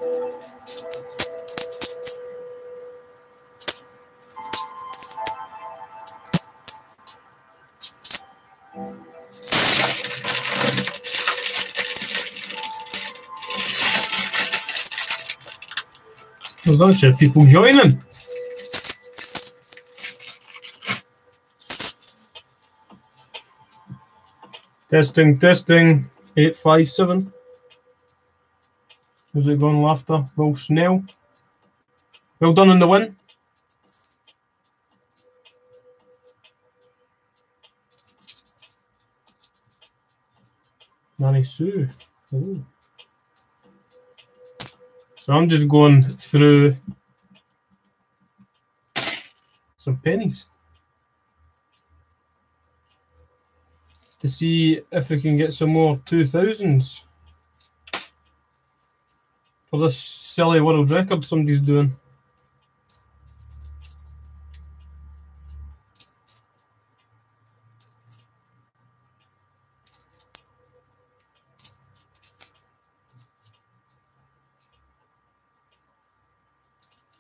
There's actually people joining. Testing, testing. 857. How's it going, Laughter? Will Snell. Well done on the win. Nanny Sue. Ooh. So I'm just going through some pennies to see if we can get some more 2000s for this silly world record somebody's doing.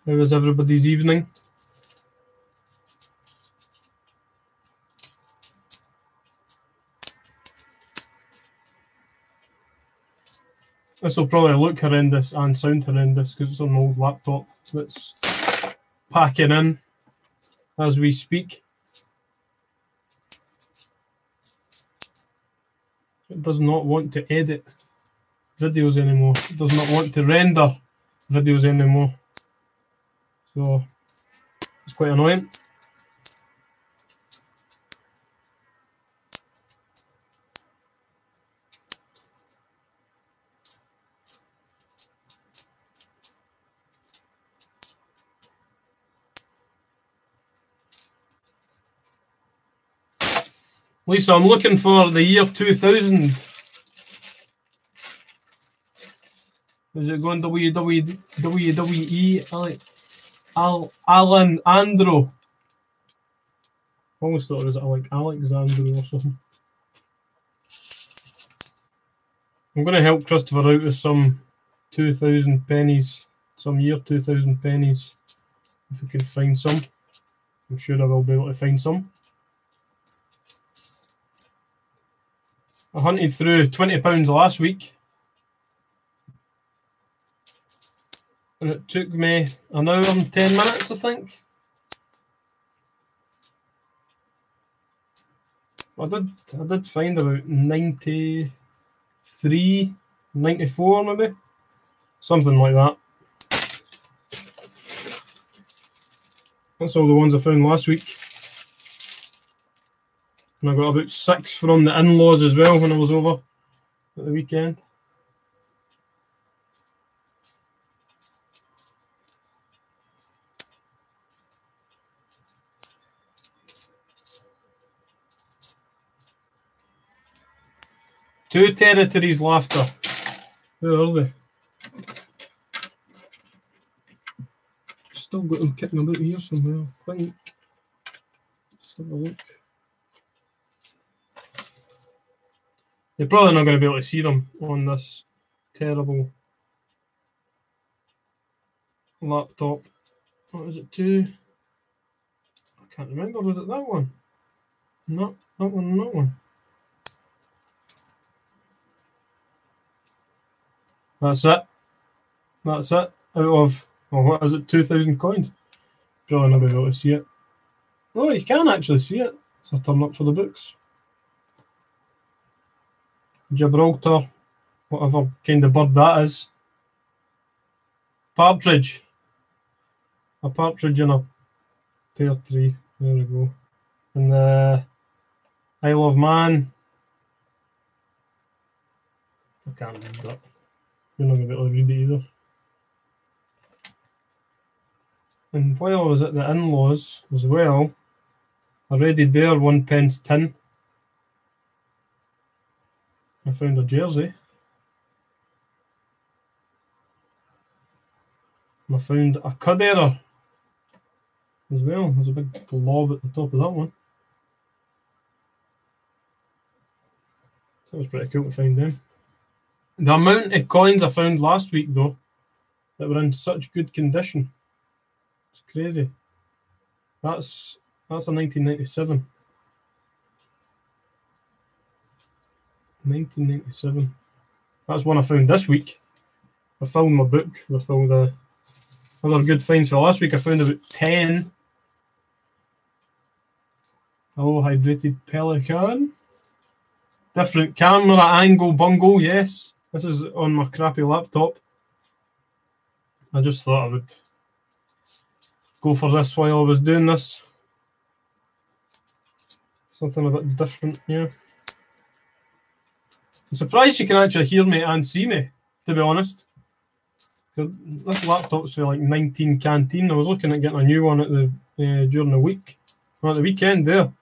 How was everybody's evening? This will probably look horrendous and sound horrendous because it's on an old laptop that's packing in as we speak. It does not want to edit videos anymore. It does not want to render videos anymore. So it's quite annoying. Lisa, I'm looking for the year 2000. Is it going WWE? Alan Andro. I almost thought it was like Alexandro or something. I'm going to help Christopher out with some 2000 pennies, some year 2000 pennies, if we can find some. I'm sure I will be able to find some. I hunted through £20 last week, and it took me an hour and 10 minutes, I think. I did find about 93, 94 maybe, something like that. That's all the ones I found last week. And I got about 6 from the in-laws as well when I was over at the weekend. Two territories, Laughter. Where are they? Still got them kicking about here somewhere, I think. Let's have a look. You're probably not going to be able to see them on this terrible laptop. What was it, 2? I can't remember. Was it that one? No, that one, that one. That's it. That's it. Out of, well, what is it, 2,000 coins? Probably not going to be able to see it. Oh, you can actually see it. So I turn up for the books. Gibraltar, whatever kind of bird that is. Partridge. A partridge in a pear tree. There we go. And the Isle of Man. I can't read that. You're not going to be able to read it either. And while I was at the in-laws as well, I raided their 1p tin. I found a jersey. And I found a Cudera as well. There's a big blob at the top of that one. So that was pretty cool to find them. The amount of coins I found last week, though, that were in such good condition. It's crazy. That's a 1997. 1997. That's one I found this week. I found my book with all the other good finds for last week. I found about 10. Hello, Hydrated Pelican. Different camera angle bungle, yes. This is on my crappy laptop. I just thought I would go for this while I was doing this. Something a bit different, yeah. I'm surprised you can actually hear me and see me, to be honest. This laptop's for like 19 canteen. I was looking at getting a new one at the during the week. Well, at the weekend there.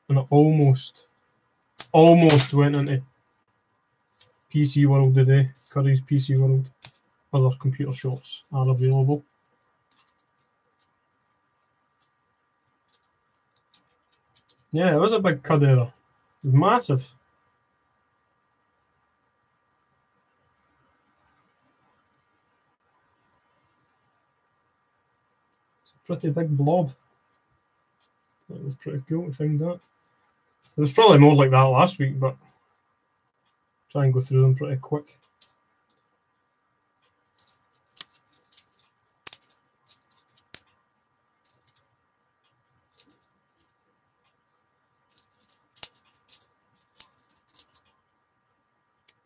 And I almost went into PC World today. Curry's PC World. Other computer shops are available. Yeah, it was a big Cadera. It was massive. It's a pretty big blob. That was pretty cool to find that. There was probably more like that last week, but try and go through them pretty quick.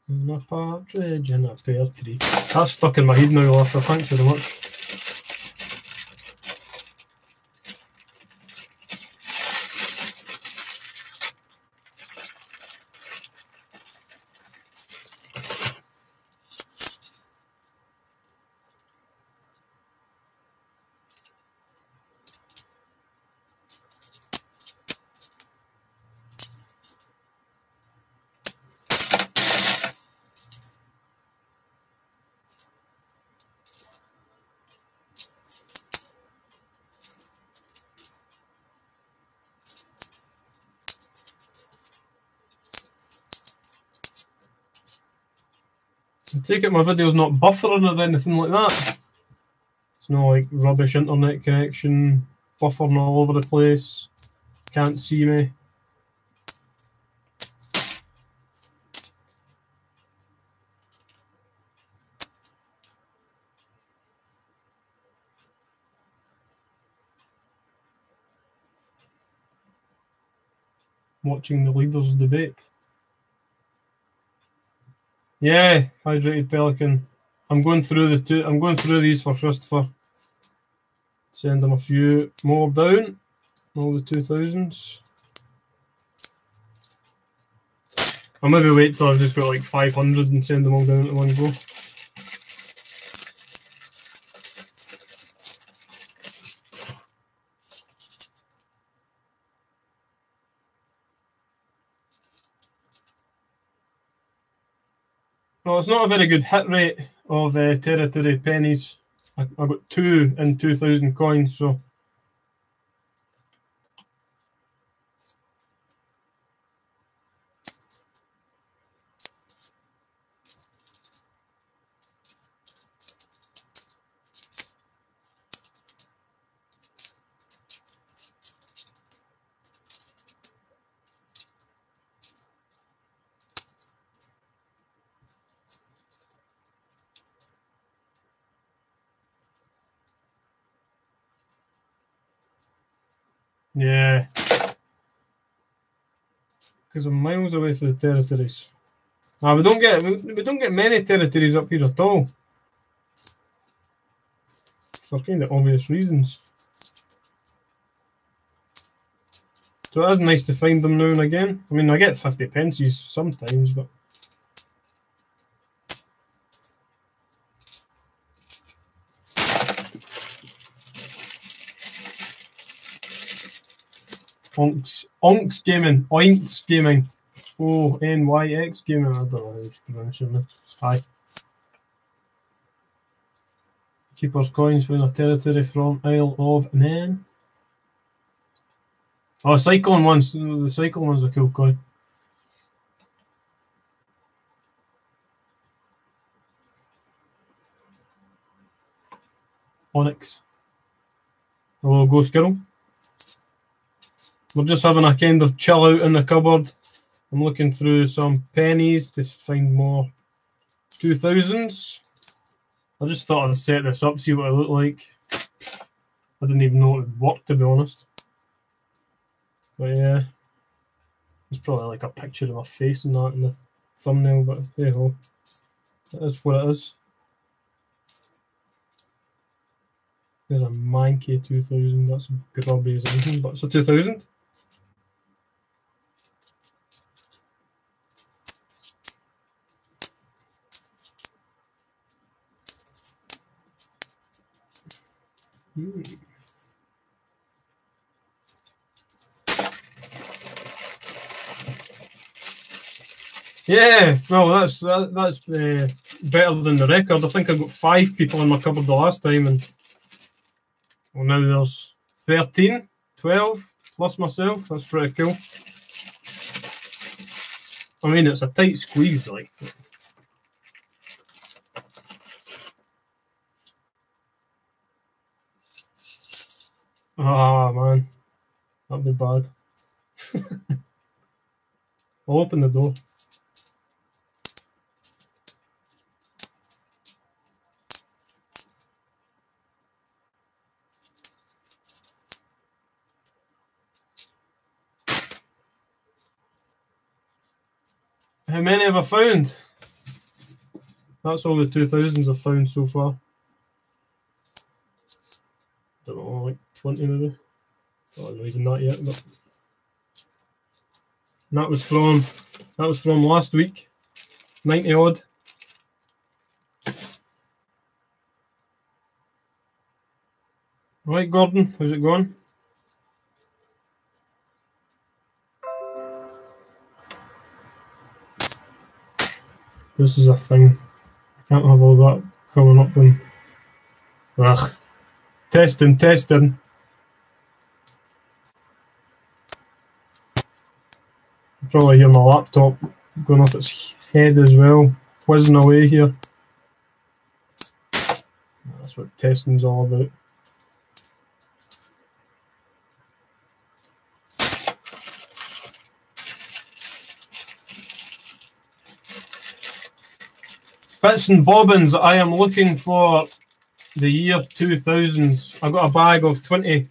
And a partridge in a pear tree. That's stuck in my head now, Arthur. Thanks very much. I take it my video's not buffering or anything like that. It's not like rubbish internet connection, buffering all over the place, can't see me. Watching the leaders debate. Yeah, Hydrated Pelican. I'm going through these for Christopher. Send him a few more down. All the 2000s. I'll maybe wait till I've just got like 500 and send them all down at one go. Well, it's not a very good hit rate of territory pennies. I got 2 in 2,000 coins, so. Yeah, because I'm miles away from the territories. We don't get many territories up here at all, for kind of obvious reasons. So it is nice to find them now and again. I mean, I get 50 pences sometimes, but. Onx Gaming, Oinks Gaming, ONYX Gaming. I don't know how to pronounce it. Hi. Keeper's coins win a territory from Isle of Man. Oh, cycling ones. The cycling one's a cool coin. Onyx. Hello, Ghost Girl. We're just having a kind of chill out in the cupboard. I'm looking through some pennies to find more 2000s. I just thought I'd set this up, see what it looked like. I didn't even know it would work, to be honest. But yeah, there's probably like a picture of my face and that in the thumbnail, but hey ho, it is what it is. There's a Mankey 2000, that's grubby as anything, but it's a 2000. Yeah, well, that's better than the record. I think I got 5 people in my cupboard the last time, and well, now there's 13, 12 plus myself. That's pretty cool. I mean, it's a tight squeeze, like. Ah, man, that'd be bad. I'll open the door. How many have I found? That's all the 2000s I've found so far. Don't know, like 20 maybe. Oh, not even that yet, but that was from last week. 90 odd. Right, Gordon, how's it going? This is a thing. I can't have all that coming up and ugh. Testing. You probably hear my laptop going off its head as well, whizzing away here. That's what testing's all about. Bits and bobbins, I am looking for the year 2000s. I got a bag of £20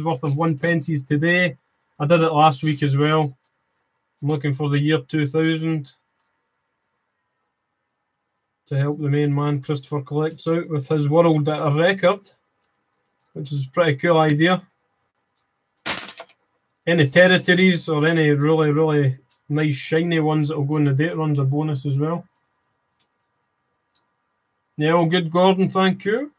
worth of 1p today. I did it last week as well. I'm looking for the year 2000 to help the main man Christopher Collects out with his world at a record, which is a pretty cool idea. Any territories or any really nice shiny ones that will go in the date runs a bonus as well. Yeah, all good, Gordon, thank you.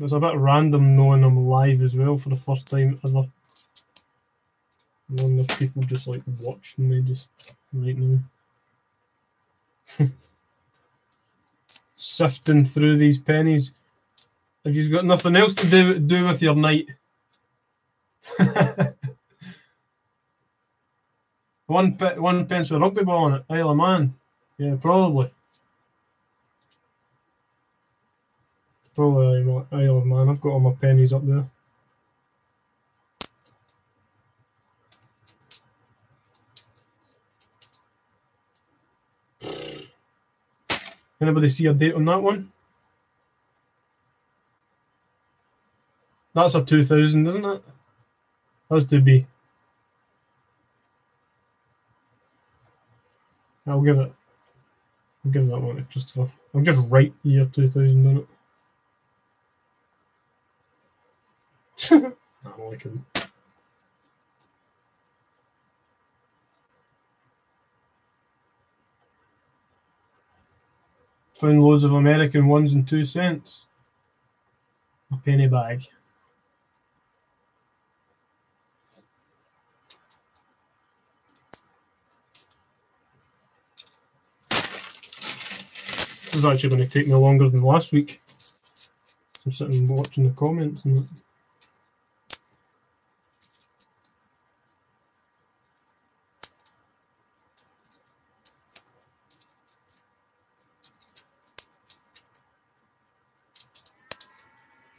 It's a bit random knowing I'm live as well for the first time ever. Knowing there's people just like watching me just right now. Sifting through these pennies. If you've got nothing else to do with your night. one pence with rugby ball on it. Isle of Man. Yeah, probably. Probably Isle of Man. I've got all my pennies up there. Anybody see a date on that one? That's a 2000, isn't it? Has to be. I'll give that one to Christopher. I'll just write year 2000 on it. I'm like him. Found loads of American 1s and 2 cents. a penny bag. This is actually going to take me longer than last week. I'm sitting watching the comments and that.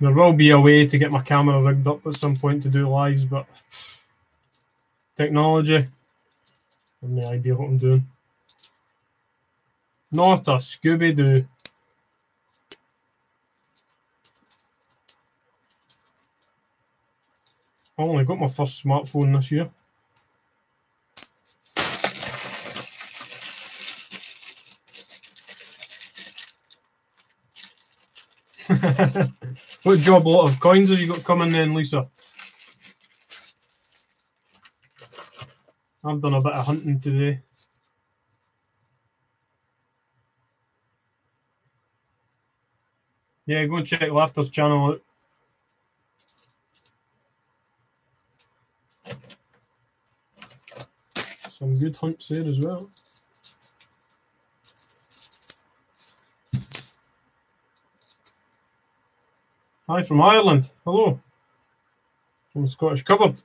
There will be a way to get my camera rigged up at some point to do lives, but technology, I have no idea what I'm doing. Not a Scooby-Doo. I only got my first smartphone this year. What job lot of coins have you got coming then, Lisa? I've done a bit of hunting today. Yeah, go and check Laughter's channel out. Some good hunts there as well. Hi from Ireland. Hello. From the Scottish cupboard.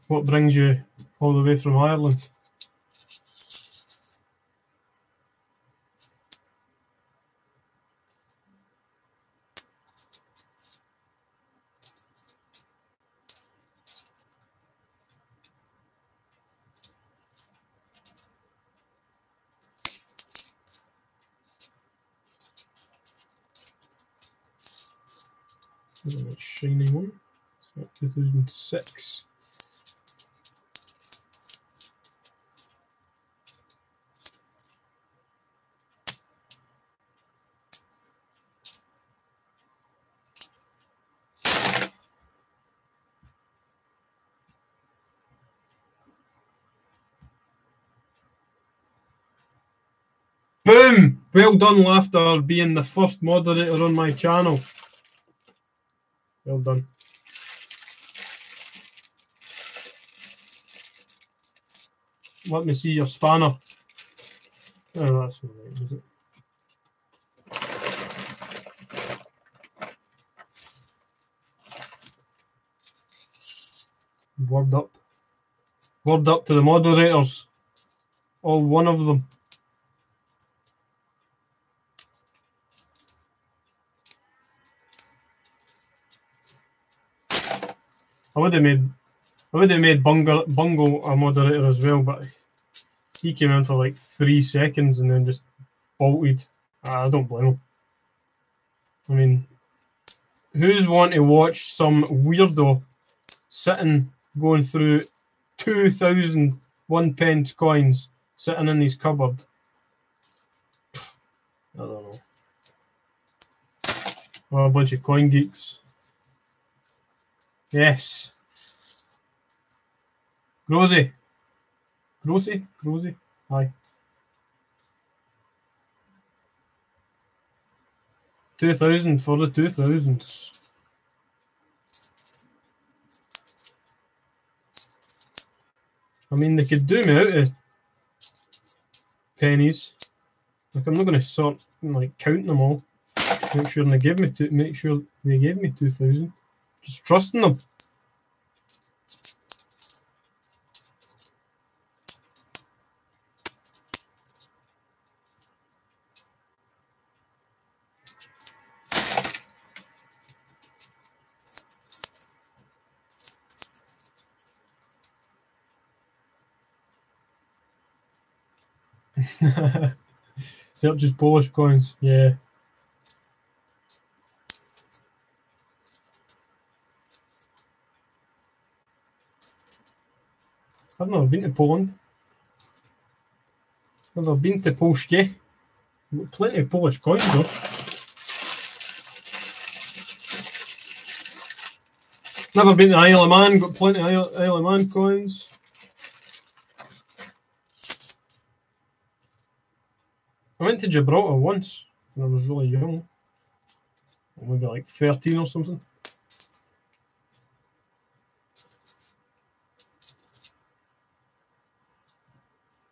What brings you all the way from Ireland? Nice shiny one. It's 2006. Boom! Well done, Laughter, being the first moderator on my channel. Well done. Let me see your spanner. Oh, that's not right, is it? Word up. Word up to the moderators. All one of them. I would have made Bungle a moderator as well, but he came in for like 3 seconds and then just bolted. I don't blame him. I mean, who's want to watch some weirdo sitting going through 2,000 1-pence coins sitting in his cupboard? I don't know. Oh, a bunch of coin geeks. Yes. Grosy. Grosy. Aye. 2,000 for the 2000s. I mean, they could do me out of pennies. Like, I'm not going to sort like count them all. Make sure they gave me 2,000. Just trusting them. Search just Polish coins, yeah. I've never been to Poland. Never been to Polskie. Got plenty of Polish coins though. Never been to Isle of Man, got plenty of Isle of Man coins. I went to Gibraltar once when I was really young. Maybe like 13 or something.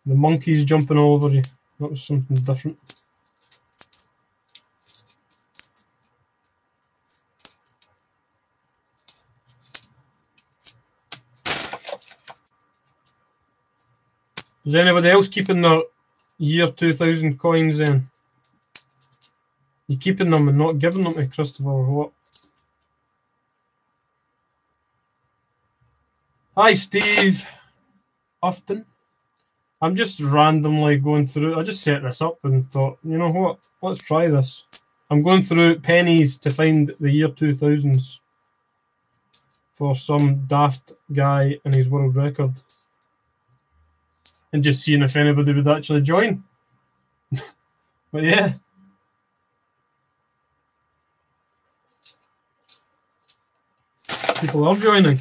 The monkeys jumping all over you. That was something different. Is anybody else keeping their year 2000 coins then? You keeping them and not giving them to Christopher or what? Hi, Steve Ufton. I'm just randomly going through. I just set this up and thought, you know what? Let's try this. I'm going through pennies to find the year 2000s for some daft guy and his world record. And just seeing if anybody would actually join. But yeah. People are joining.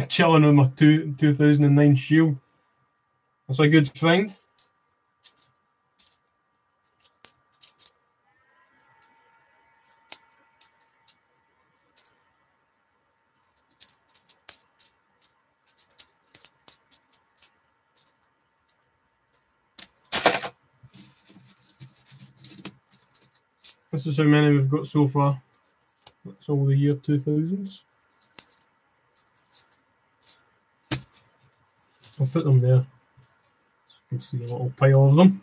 Chilling with my 2009 Shield. That's a good find. This is how many we've got so far. That's all the year 2000s. I'll put them there. So you can see a little pile of them.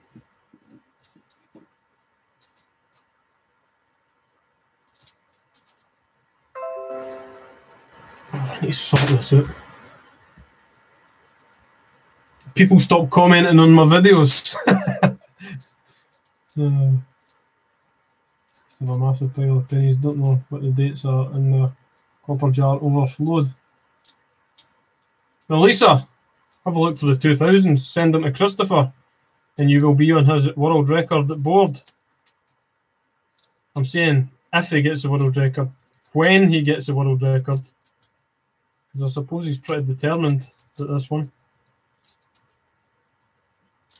I need to sort this out. People stop commenting on my videos. Just have a massive pile of pennies. Don't know what the dates are in the copper jar overflowed. Now, Lisa, have a look for the 2000s. Send them to Christopher, and you will be on his world record board. I'm saying if he gets the world record, when he gets the world record, because I suppose he's pretty determined at this one.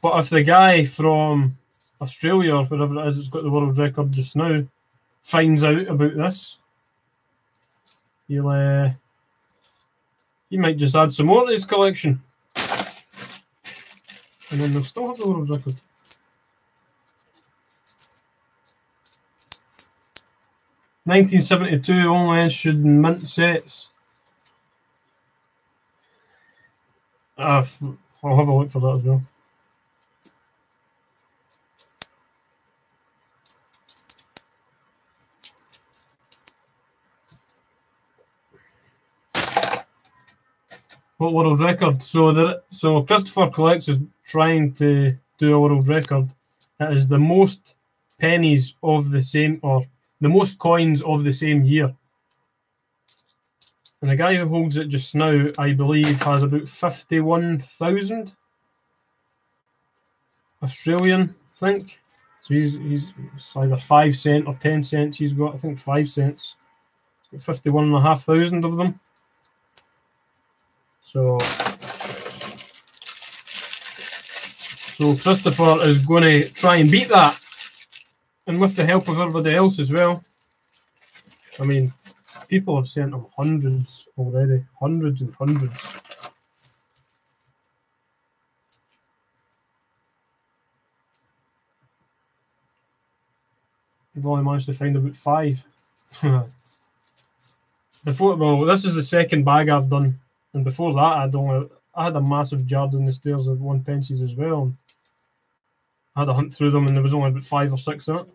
But if the guy from Australia or wherever it is that's got the world record just now finds out about this, he might just add some more to his collection. And then they'll still have the world record. (1972) only issued mint sets. I'll have a look for that as well. What world record? So Christopher Collects is trying to do a world record. It is the most pennies of the same, or the most coins of the same year. And the guy who holds it just now, I believe, has about 51,000 Australian, I think. So he's either 5 cents or 10 cents. He's got, I think, 5 cents. He's got 51,500 of them. So Christopher is going to try and beat that, and with the help of everybody else as well. I mean, people have sent him hundreds already, hundreds and hundreds. We've only managed to find about 5. Well, this is the second bag I've done, and before that I had a massive jar down the stairs of 1p as well. I had a hunt through them, and there was only about 5 or 6 in it.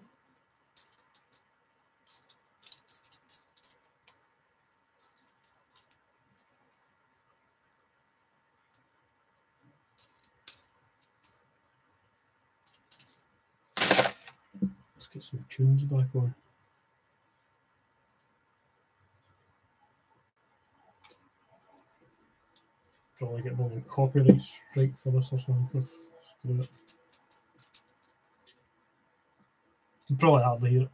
Let's get some tunes back on. probably get one copyright strike for this or something. Screw it. You probably hardly hear it.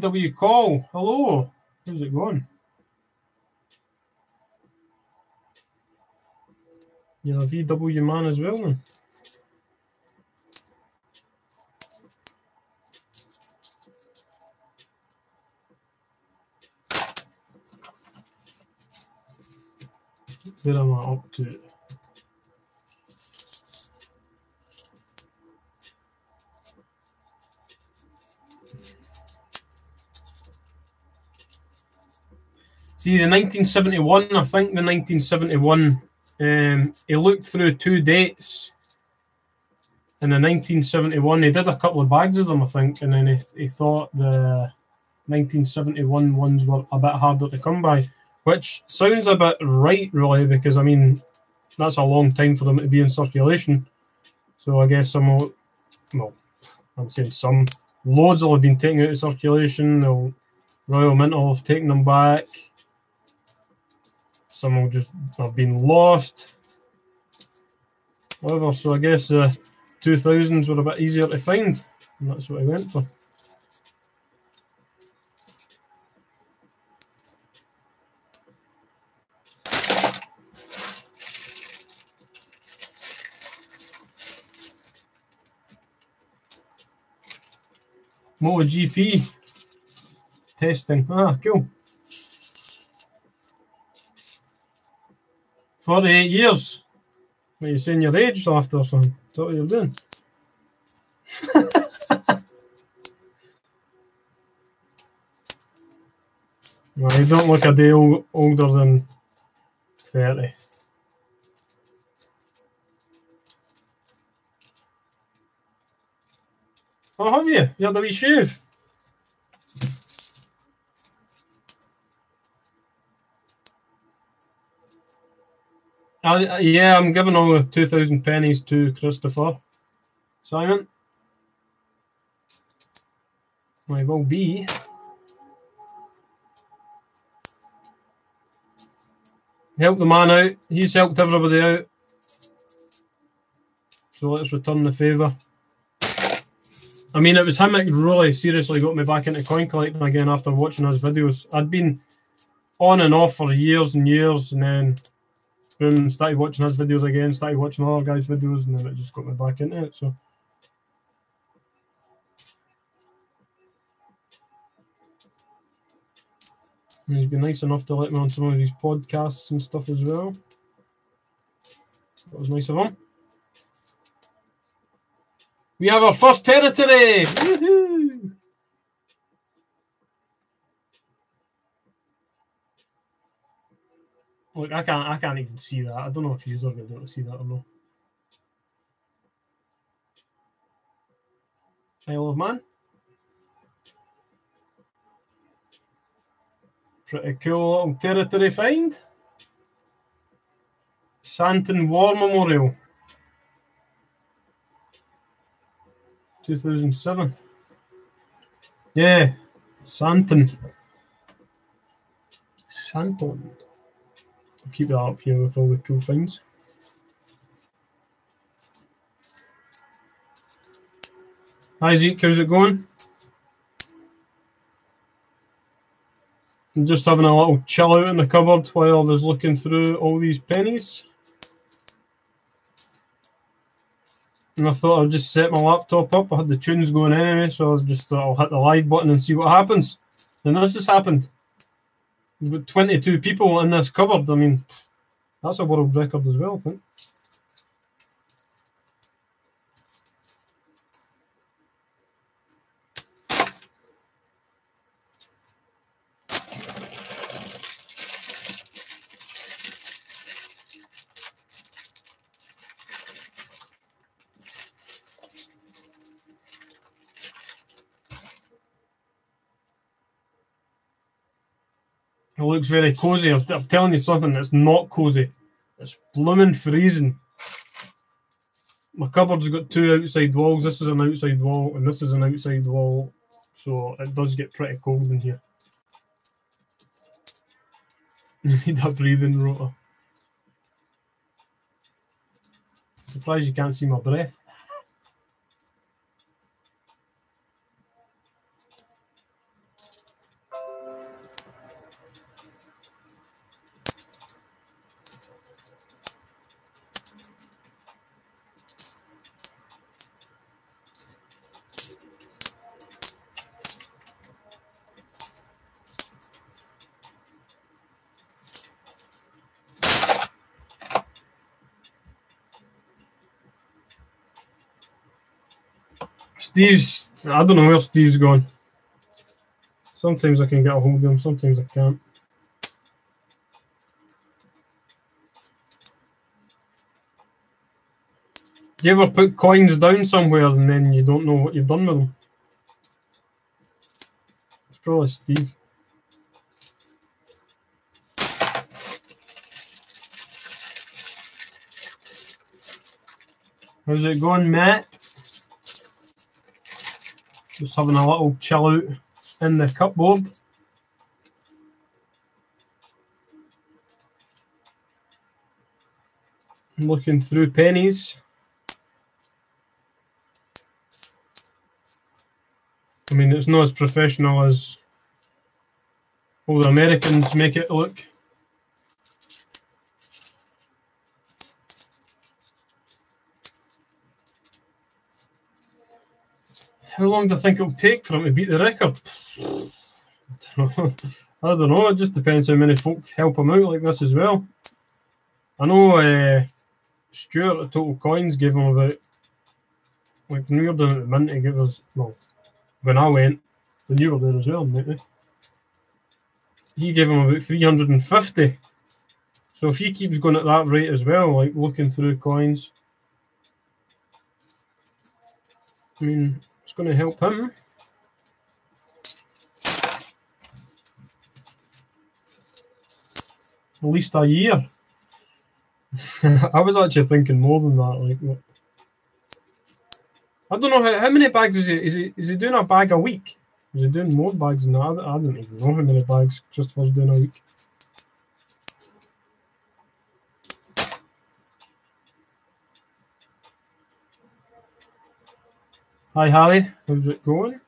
VW call. Hello. How's it going? You're a VW man as well then? Where am I up to? See, the 1971, I think the 1971, he looked through 2 dates. In the 1971, he did a couple of bags of them, I think, and then he thought the 1971 ones were a bit harder to come by, which sounds a bit right, really, because, I mean, that's a long time for them to be in circulation. So I guess some will, well, I'm saying some, loads will have been taken out of circulation. Royal Mint will have taken them back. Some will just have been lost. Whatever, so I guess the 2000s were a bit easier to find, and that's what I went for. MotoGP testing. Ah, cool. 48 years. What, are you saying your age after or something? Is that what you're doing? No, you don't look a day older than 30. Oh, have you? You had a wee shave? Yeah, I'm giving all the 2,000 pennies to Christopher. Simon? I will be. Help the man out. He's helped everybody out. So let's return the favour. I mean, it was him that really seriously got me back into coin collecting again after watching his videos. I'd been on and off for years and years, and then boom, started watching his videos again, started watching other guys' videos, and then it just got me back into it. So and he's been nice enough to let me on some of his podcasts and stuff as well. That was nice of him. We have our first territory! Woohoo! Look, I can't even see that. I don't know if you're going to be able to see that or not. Isle of Man. Pretty cool little territory find. Santon War Memorial. 2007. Yeah, Santon. Santon. I'll keep that up here with all the cool things. Hi Zeke, how's it going? I'm just having a little chill out in the cupboard while I was looking through all these pennies. And I thought I'd just set my laptop up. I had the tunes going anyway, so I just thought I'll hit the live button and see what happens. And this has happened. We've got 22 people in this cupboard. I mean, that's a world record as well, I think. It looks very cozy. I'm telling you something that's not cozy. It's blooming freezing. My cupboard's got 2 outside walls. This is an outside wall, and this is an outside wall. So it does get pretty cold in here. You need a breathing rotor. Surprised you can't see my breath. I don't know where Steve's gone. Sometimes I can get a hold of him, sometimes I can't. Do you ever put coins down somewhere and then you don't know what you've done with them? It's probably Steve. How's it going, Matt? Just having a little chill out in the cupboard. I'm looking through pennies. I mean, it's not as professional as all the Americans make it look. How long do I think it'll take for him to beat the record? I don't know. It just depends how many folk help him out like this as well. I know Stuart at Total Coins gave him about, like when we were doing it at the Mint, he gave us, well, when I went, when you were there as well, didn't he? He gave him about 350. So if he keeps going at that rate as well, like looking through coins, I mean, it's going to help him. At least a year. I was actually thinking more than that. Like, what? I don't know how many bags is he doing a bag a week? Is he doing more bags than that? I don't even know how many bags Christopher's doing a week. Hi Harry, how's it going?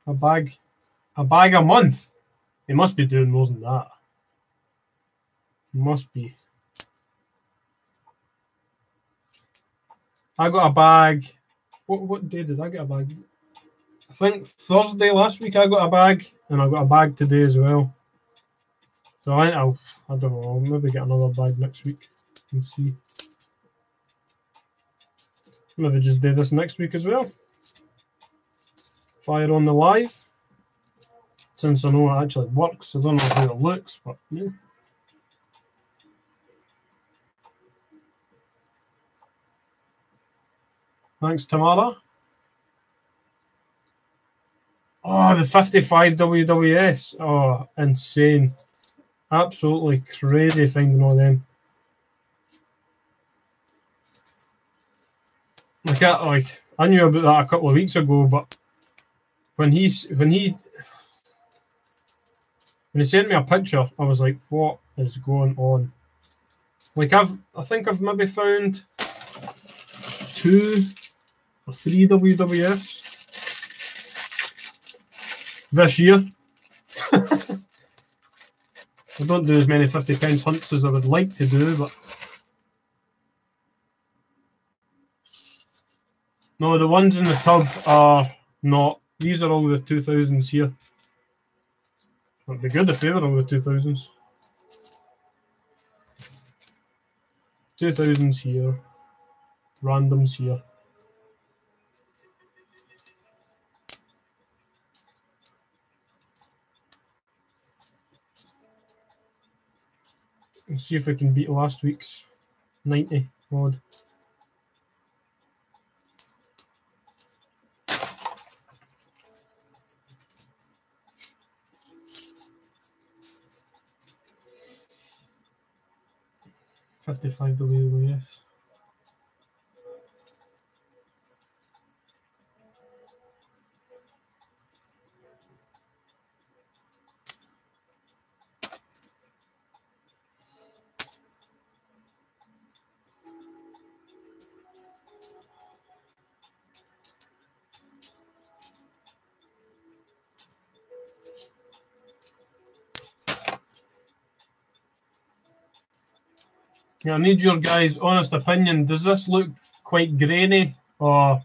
A bag a month? He must be doing more than that. Must be. I got a bag. What day did I get a bag? I think Thursday last week I got a bag, and I got a bag today as well. So I don't know, I'll maybe get another bag next week and see. Maybe just do this next week as well. Fire on the live. Since I know it actually works, I don't know how it looks, but yeah. Thanks, Tamara. Oh, the 55 WWFs. Oh, insane. Absolutely crazy finding all them. I knew about that a couple of weeks ago, but when he sent me a picture, I was like, what is going on? Like I think I've maybe found 2 or 3 WWFs this year. I don't do as many 50 pence hunts as I would like to do, but no, the ones in the tub are not. These are all the 2000s here. It'd be good if they were all the 2000s. 2000s here. Randoms here. Let's see if I can beat last week's 90 odd. $55 WWF. Yeah, I need your guys' honest opinion. Does this look quite grainy, or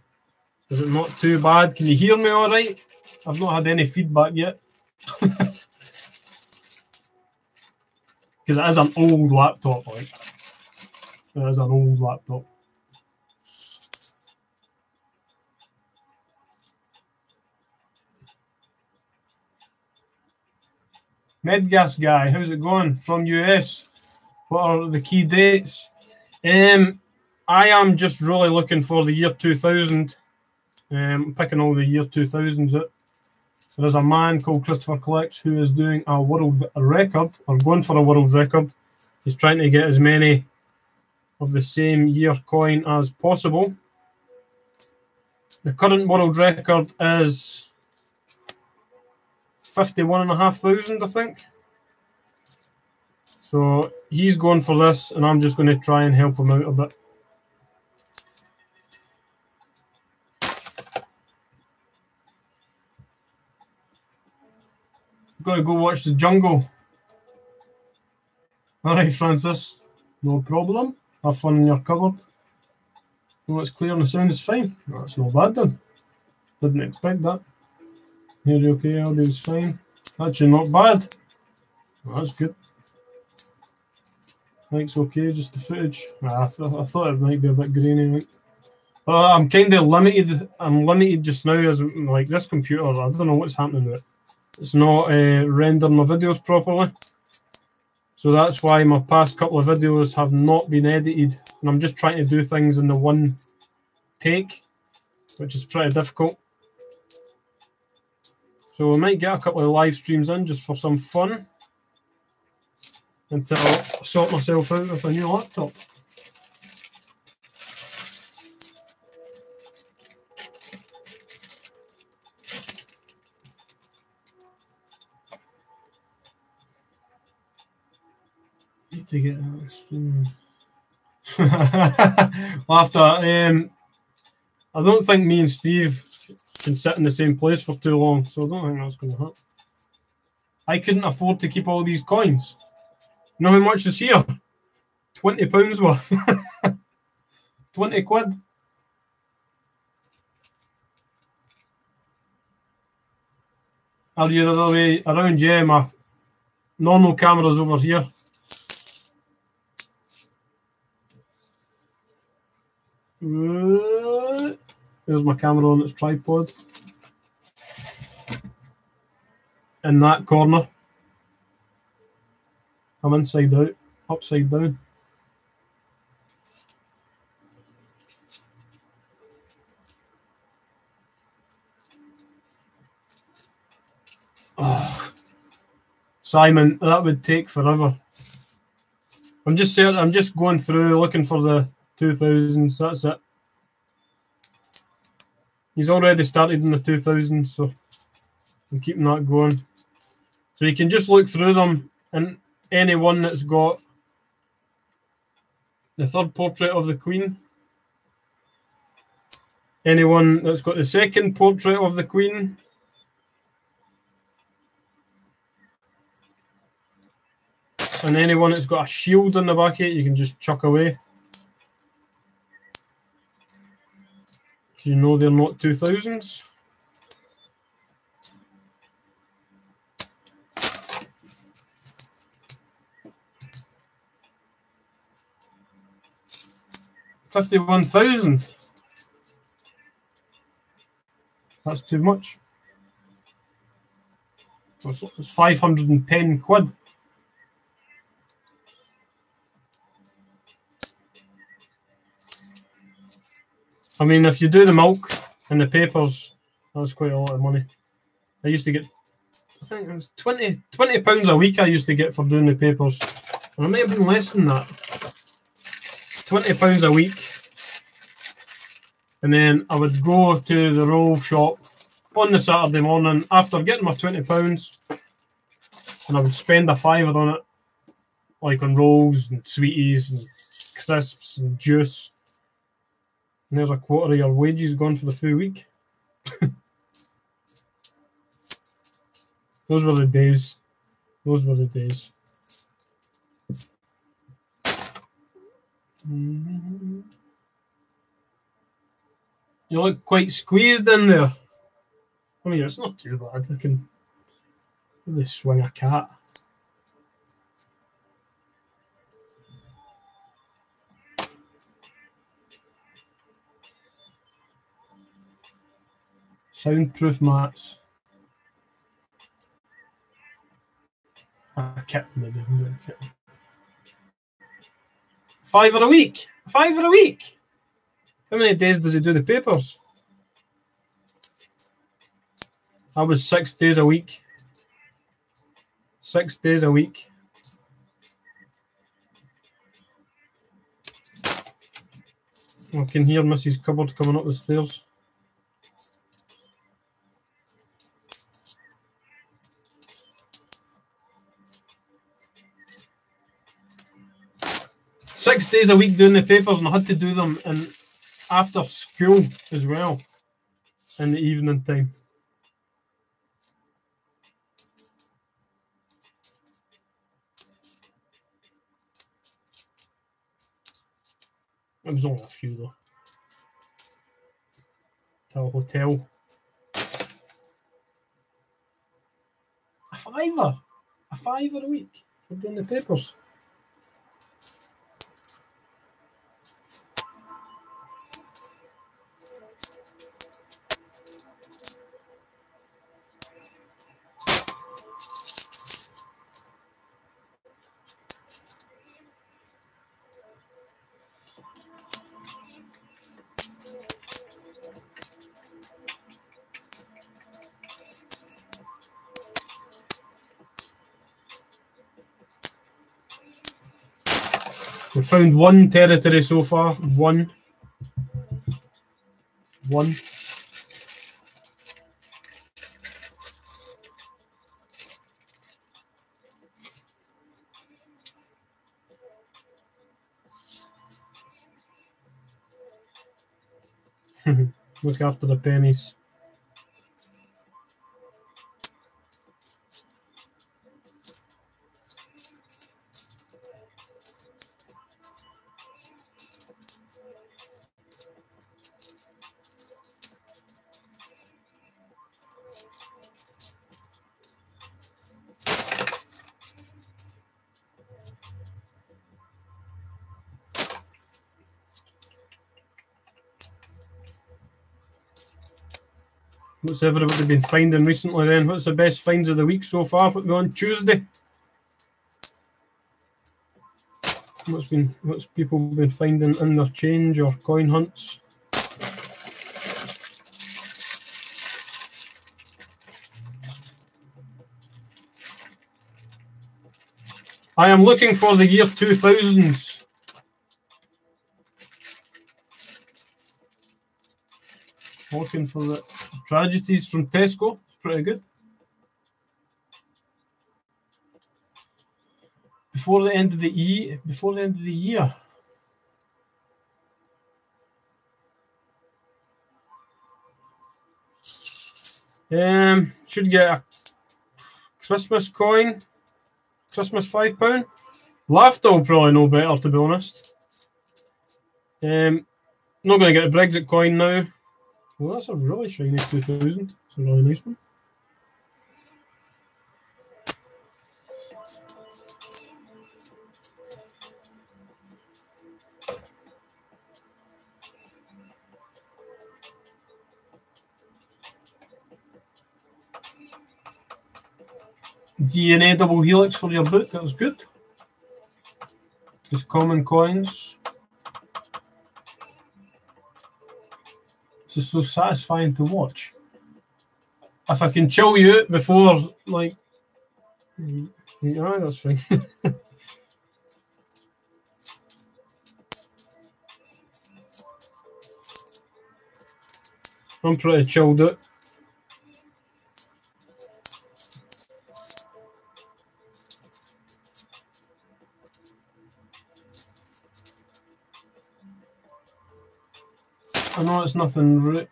is it not too bad? Can you hear me all right? I've not had any feedback yet. Because it is an old laptop, like. It is an old laptop. Medgas guy, how's it going from US? What are the key dates? I am just really looking for the year 2000. Picking all the year 2000s out. There's a man called Christopher Collects who is doing a world record, or going for a world record. He's trying to get as many of the same year coin as possible. The current world record is 51,500, I think. So he's going for this, and I'm just going to try and help him out a bit. Got to go watch The Jungle. All right, Francis. No problem. Have fun in your cupboard. No, it's clear and the sound is fine. That's not bad then. Didn't expect that. Here you okay? Audio's fine. Actually, not bad. That's good. Mike's okay, just the footage. I thought it might be a bit grainy. I'm kind of limited. I'm limited just now as like this computer. I don't know what's happening with it. It's not rendering my videos properly. So that's why my past couple of videos have not been edited. And I'm just trying to do things in the one take, which is pretty difficult. So we might get a couple of live streams in just for some fun until I sort myself out with a new laptop. Need to get that soon. After I don't think me and Steve can sit in the same place for too long, so I don't think that's going to happen. I couldn't afford to keep all these coins. You know how much is here? £20 worth. 20 quid. Are you the other way around? Yeah, my normal camera's over here. There's my camera on its tripod. In that corner. I'm inside out, upside down. Oh, Simon, that would take forever. I'm just going through looking for the 2000s. That's it. He's already started in the 2000s, so I'm keeping that going. So you can just look through them, and any one that's got the third portrait of the Queen, anyone that's got the second portrait of the Queen, and anyone that's got a shield on the back of it, you can just chuck away. You know they're not 2000s. $51,000. That's too much. It's 510 quid. I mean, if you do the milk and the papers, that's quite a lot of money. I used to get, I think it was £20 a week I used to get for doing the papers. And it might have been less than that. £20 a week. And then I would go to the roll shop on the Saturday morning after getting my £20, and I would spend a fiver on it, like on rolls and sweeties and crisps and juice. And there's a quarter of your wages gone for the full week. Those were the days. Those were the days. You look quite squeezed in there. I mean, it's not too bad. I can really swing a cat. Soundproof mats. A kit, maybe. £5 a week. £5 a week. How many days does he do the papers? That was 6 days a week. 6 days a week. I can hear Mrs. Cupboard coming up the stairs. Six days a week doing the papers, and I had to do them after school as well, in the evening time. It was only a few though. To a hotel. A £5. A £5 a week for doing the papers. We found one territory so far. One. Look after the pennies. What's everybody been finding recently then? What's the best finds of the week so far? Put me on Tuesday. What's people been finding in their change or coin hunts? I am looking for the year 2000s. Looking for the tragedies from Tesco. It's pretty good. Before the end of the year. Should get a Christmas coin. Christmas £5. Laughter will probably know better, to be honest. Not going to get a Brexit coin now. Well, that's a really shiny 2000. It's a really nice one. DNA double helix for your book. That was good. Just common coins. It's just so satisfying to watch. If I can chill you before, like, yeah, that's fine. I'm pretty chilled out. I know it's nothing, but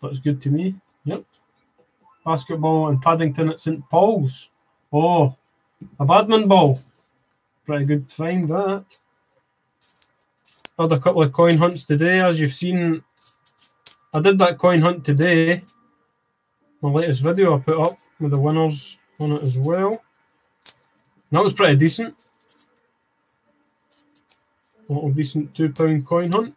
it's good to me. Yep. Basketball in Paddington at St Paul's. Oh, a badminton ball. Pretty good find that. Had a couple of coin hunts today, as you've seen. I did that coin hunt today. My latest video I put up with the winners on it as well. And that was pretty decent. A little decent £2 coin hunt.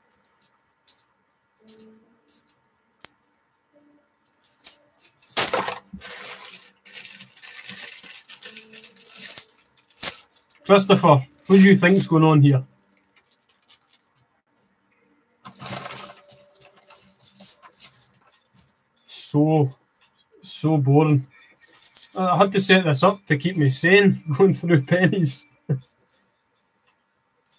Christopher, what do you think's going on here? So boring. I had to set this up to keep me sane going through pennies.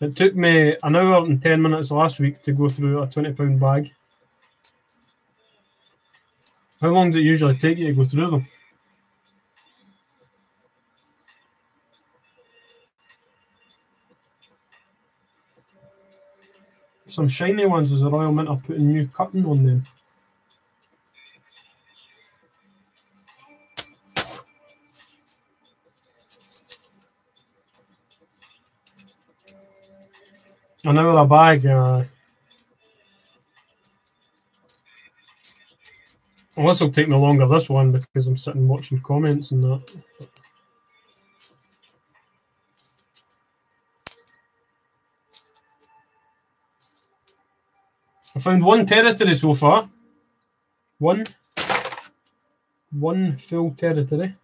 It took me an hour and 10 minutes last week to go through a £20 bag. How long does it usually take you to go through them? Some shiny ones as the Royal Mint are putting new cutting on them. An hour a bag. Well, this will take me longer, this one, because I'm sitting watching comments and that. I found one territory so far. One full territory.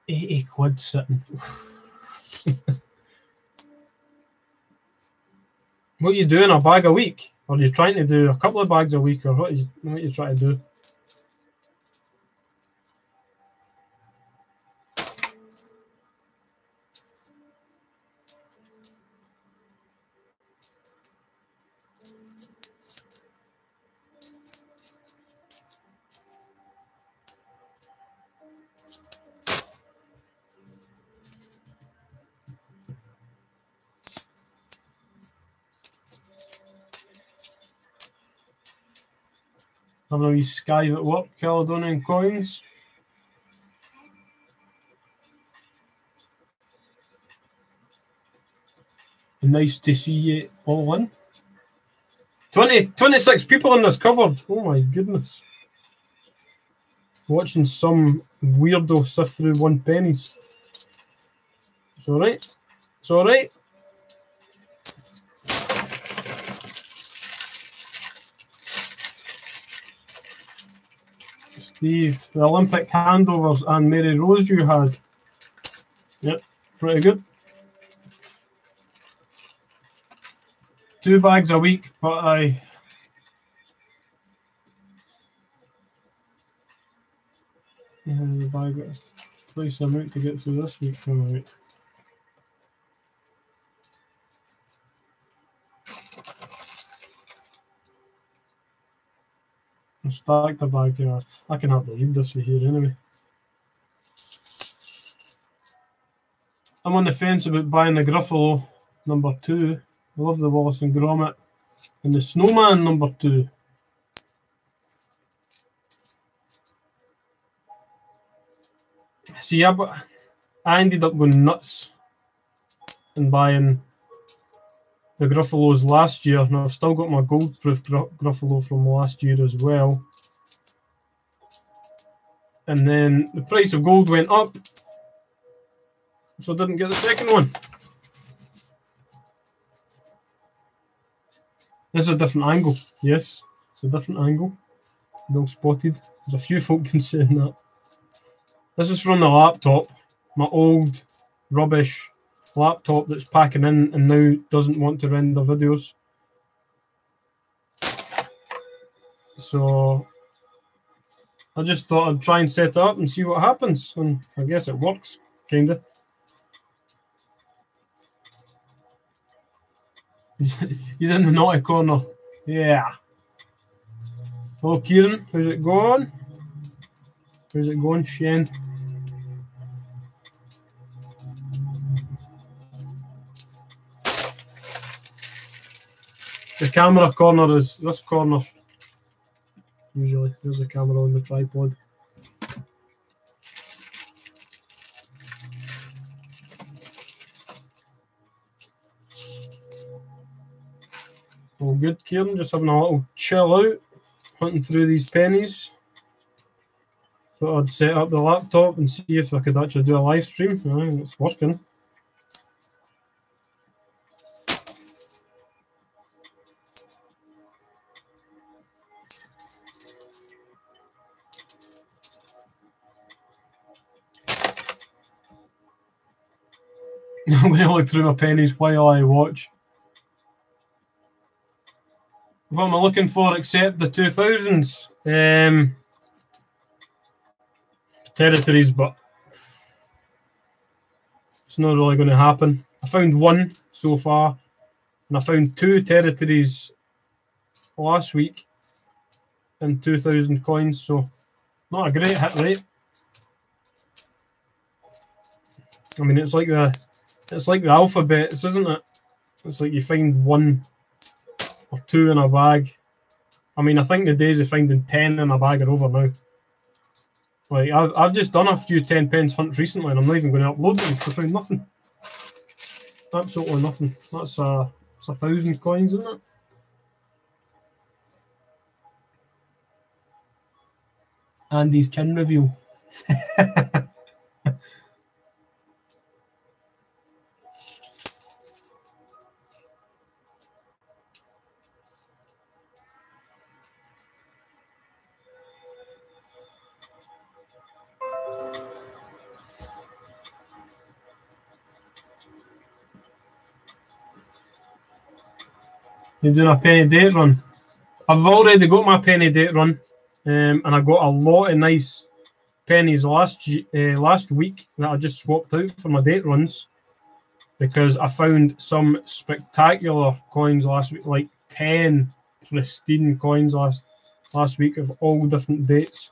£80 sitting. What are you doing, a bag a week? Or are you trying to do a couple of bags a week? Or what are you trying to do? Having a wee skive at work, Caledonian coins. Nice to see you all in. 26 people in this covered. Oh my goodness. Watching some weirdo sift through £1. It's alright. It's alright. Steve, the Olympic handovers and Mary Rose you had. Yep, pretty good. 2 bags a week, but I the bag got twice the amount to get through this week. Right. I'll stack the bag here. I can hardly read this from here anyway. I'm on the fence about buying the Gruffalo number 2. I love the Wallace and Gromit. And the Snowman number 2. See, I ended up going nuts and buying the Gruffalos last year. Now I've still got my gold proof Gruffalo from last year as well. And then the price of gold went up, so I didn't get the second one. This is a different angle. Yes, it's a different angle. Well spotted. There's a few folk been saying that. This is from the laptop. My old rubbish laptop that's packing in and now doesn't want to render videos. So I just thought I'd try and set it up and see what happens. And I guess it works, kinda. He's in the naughty corner. Yeah. Hello, Kieran. How's it going? How's it going, Shane? The camera corner is this corner. Usually, there's a camera on the tripod. All good, Kieran. Just having a little chill out, hunting through these pennies. Thought I'd set up the laptop and see if I could actually do a live stream. It's working. I'm going to look through my pennies while I watch. What am I looking for except the 2000s? Territories, but it's not really going to happen. I found one so far, and I found 2 territories last week and 2,000 coins, so not a great hit rate. I mean, it's like the alphabet, isn't it? It's like you find 1 or 2 in a bag. I mean, I think the days of finding 10 in a bag are over now. Like I've just done a few 10 pence hunts recently, and I'm not even going to upload them because I found nothing. Absolutely nothing. That's 1,000 coins, isn't it? Andy's kin reveal. You're doing a penny date run. I've already got my penny date run, and I got a lot of nice pennies last week that I just swapped out for my date runs because I found some spectacular coins last week, like 10 pristine coins last week of all different dates.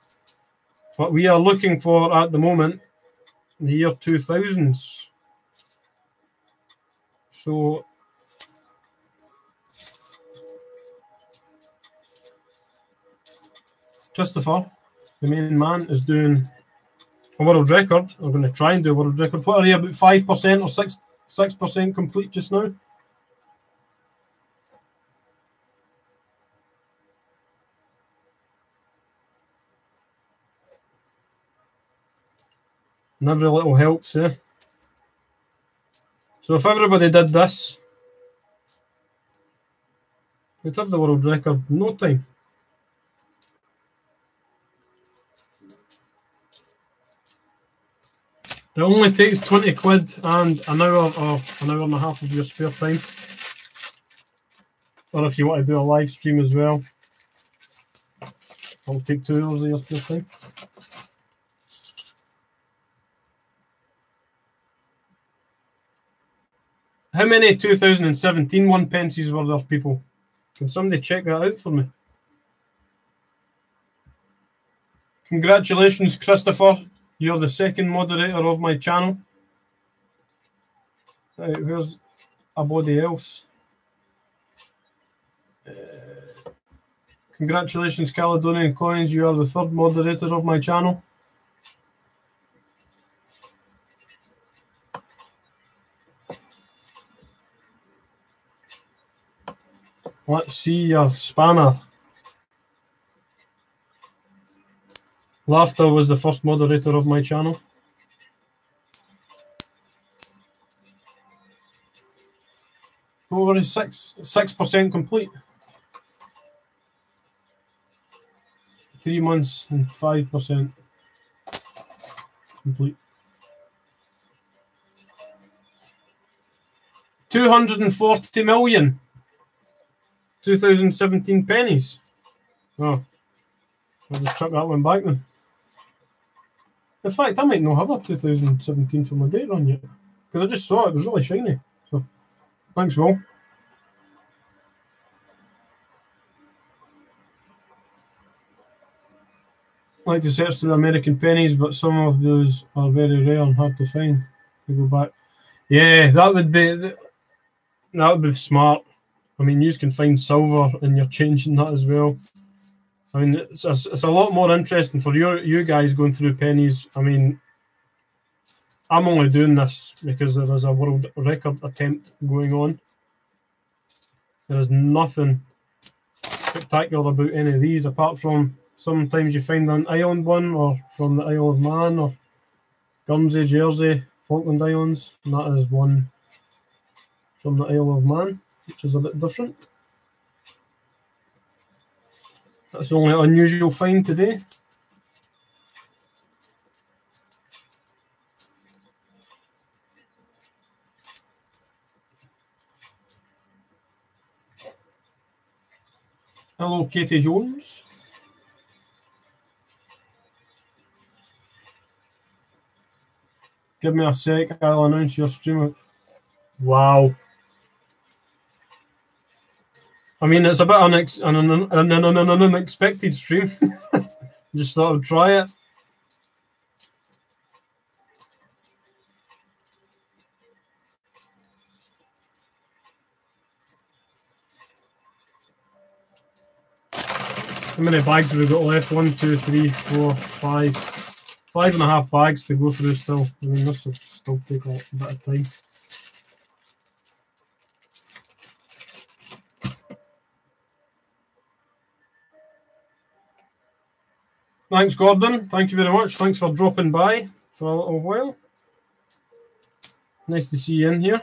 But we are looking for, at the moment, the year 2000s. So Christopher, the main man, is doing a world record. I'm going to try and do a world record. What are you, about 5% or 6% complete just now? And every little helps, eh? So if everybody did this, we'd have the world record in no time. It only takes 20 quid and an hour or an hour and a half of your spare time. Or if you want to do a live stream as well, I'll take 2 hours of your spare time. How many 2017 1p were there, people? Can somebody check that out for me? Congratulations, Christopher. You're the second moderator of my channel. Where's everybody else? Congratulations, Caledonian Coins. You are the third moderator of my channel. Let's see your spanner. Laughter was the first moderator of my channel. Over 6% complete. 3 months and 5% complete. 240 million. 2017 pennies. Oh, I'll just chuck that one back then. In fact, I might not have a 2017 for my date run yet because I just saw it was really shiny. So, thanks, Will. I like to search through American pennies, but some of those are very rare and hard to find. We go back. Yeah, that would be smart. I mean, you can find silver and you're changing that as well. I mean, it's a lot more interesting for you guys going through pennies. I mean, I'm only doing this because there is a world record attempt going on. There is nothing spectacular about any of these, apart from sometimes you find an island one, or from the Isle of Man, or Guernsey, Jersey, Falkland Islands, and that is one from the Isle of Man, which is a bit different. That's the only unusual find today. Hello, Katie Jones. Give me a sec, I'll announce your stream. Wow. I mean, it's a bit an unexpected stream. Just thought I'd try it. How many bags have we got left? 1, 2, 3, 4, 5. 5.5 bags to go through still. I mean, this will still take a bit of time. Thanks, Gordon. Thank you very much. Thanks for dropping by for a little while. Nice to see you in here.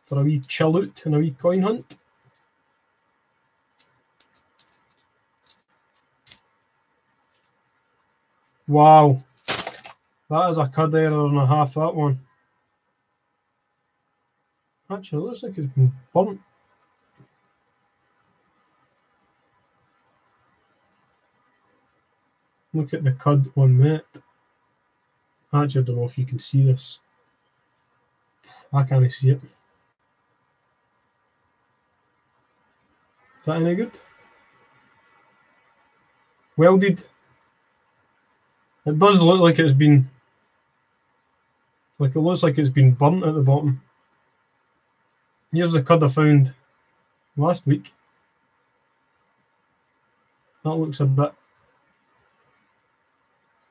For a wee chill out and a wee coin hunt. Wow. That is a cud error and a half, that one. Actually, it looks like it's been burnt. Look at the cud on that. Actually, I don't know if you can see this. I can't see it. Is that any good? Welded. It does look like it's been... Like, it looks like it's been burnt at the bottom. Here's the cud I found last week. That looks a bit...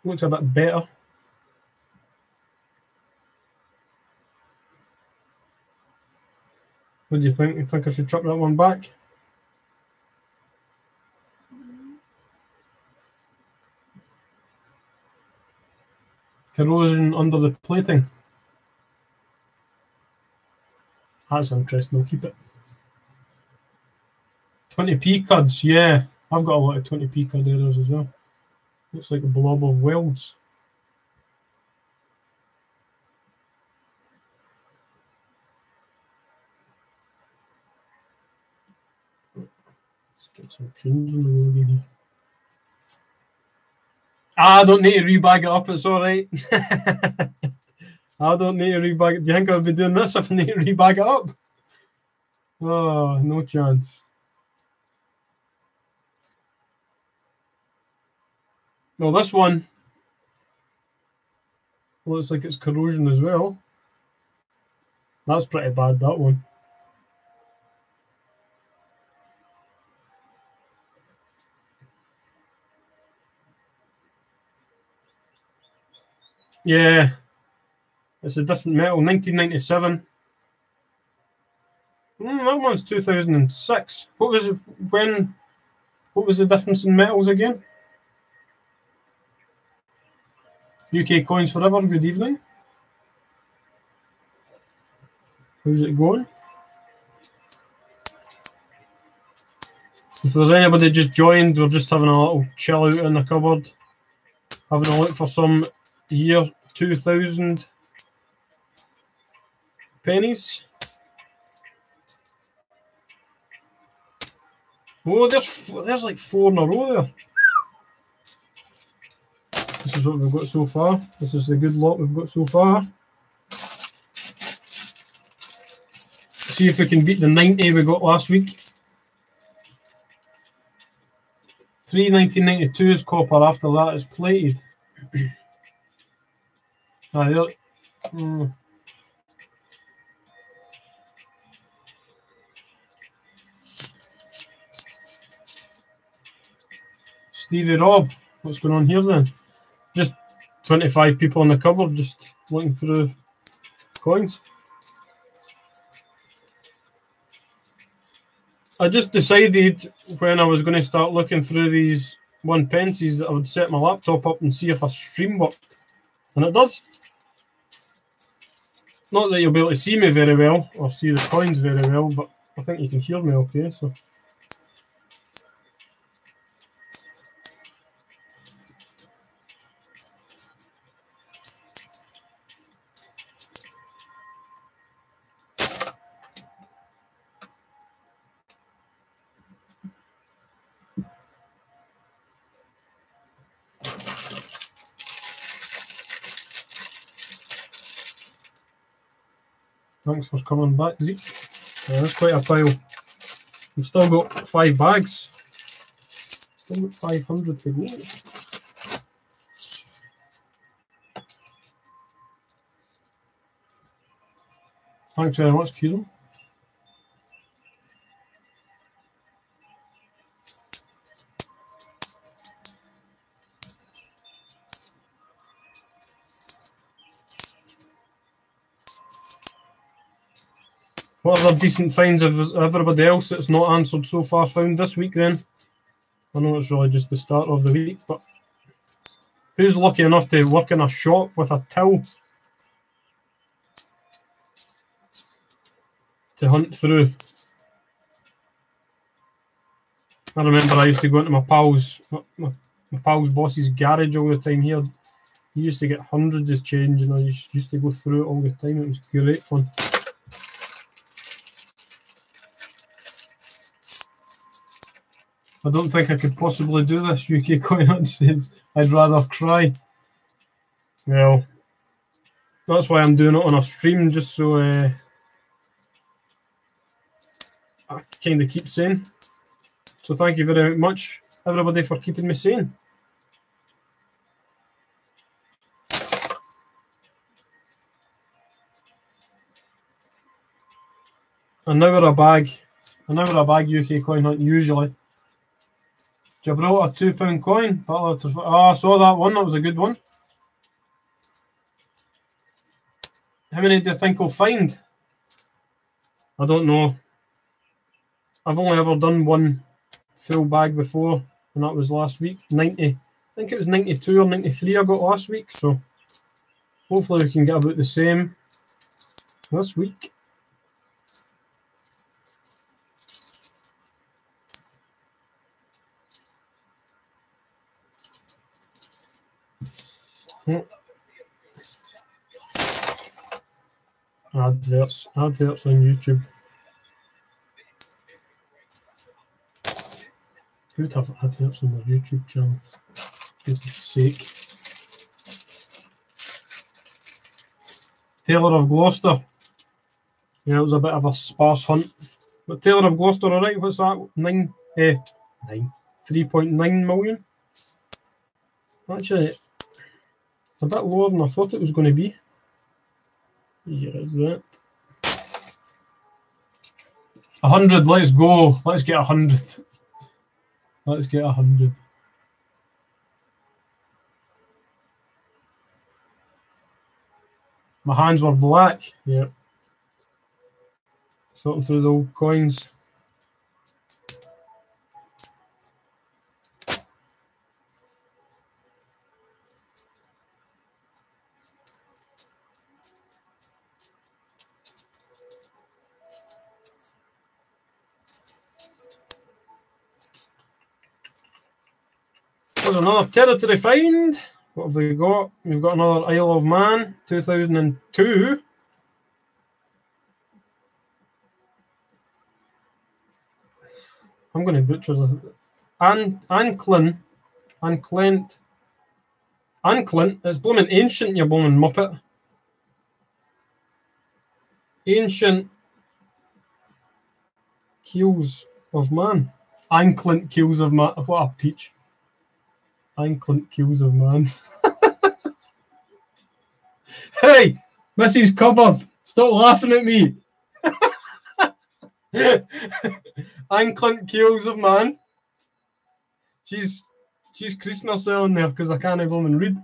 Looks a bit better. What do you think? You think I should chuck that one back? Corrosion under the plating. That's interesting, I'll keep it. 20p cuds, yeah. I've got a lot of 20p cud errors as well. Looks like a blob of welds. Let's get some tunes on the road in here. I don't need to rebag it up, it's alright. I don't need to rebag it. Do you think I'll be doing this if I need to rebag it up? Oh, no chance. Well, this one looks like it's corrosion as well. That's pretty bad, that one. Yeah, it's a different metal. 1997. That one's 2006. What was the difference in metals again? UK Coins Forever, good evening. How's it going? If there's anybody just joined, we're just having a little chill out in the cupboard. Having a look for some year 2000 pennies. Oh, there's like 4 in a row there. This is what we've got so far. This is the good lot we've got so far. See if we can beat the 90 we got last week. 1992 is copper, after that is plated. Stevie Rob. What's going on here then? Just 25 people on the cover, just looking through coins. I just decided when I was going to start looking through these 1pences that I would set my laptop up and see if a stream worked. And it does. Not that you'll be able to see me very well or see the coins very well, but I think you can hear me okay. So. Thanks for coming back, Zeke. Yeah, that's quite a pile. We've still got 5 bags. Still got 500 to go. Thanks very much, Kieran. What other decent finds have everybody else that's not answered so far found this week then? I know it's really just the start of the week, but who's lucky enough to work in a shop with a till to hunt through? I remember I used to go into my pal's boss's garage all the time here. He used to get hundreds of change and I used to go through it all the time. It was great fun. I don't think I could possibly do this, UK Coin Hunt says. I'd rather cry. Well, that's why I'm doing it on a stream, just so I kind of keep sane. So thank you very much, everybody, for keeping me sane. An hour a bag UK Coin Hunt usually. Gibraltar £2 coin. Oh, I saw that one. That was a good one. How many do you think we'll find? I don't know. I've only ever done one full bag before, and that was last week. 90. I think it was 92 or 93 I got last week. So hopefully we can get about the same this week. Adverts on YouTube. Who would have adverts on their YouTube channels? For goodness sake. Taylor of Gloucester. Yeah, it was a bit of a sparse hunt. But Taylor of Gloucester, alright, what's that? 3.9 million. Actually, a bit lower than I thought it was going to be. Here is that. 100, let's go. Let's get 100. Let's get 100. My hands were black. Yeah. Sorting through the old coins. There's another territory find. What have we got? We've got another Isle of Man, 2002. I'm going to butcher this. Anclint. It's blooming ancient, you blooming muppet. Ancient Keels of Man. Anclint Keels of Man. What a peach. Anclint Keels of Man. Hey, Mrs. Cupboard, stop laughing at me. Anclint Keels of Man. She's She's creasing herself in there because I can't even blooming read.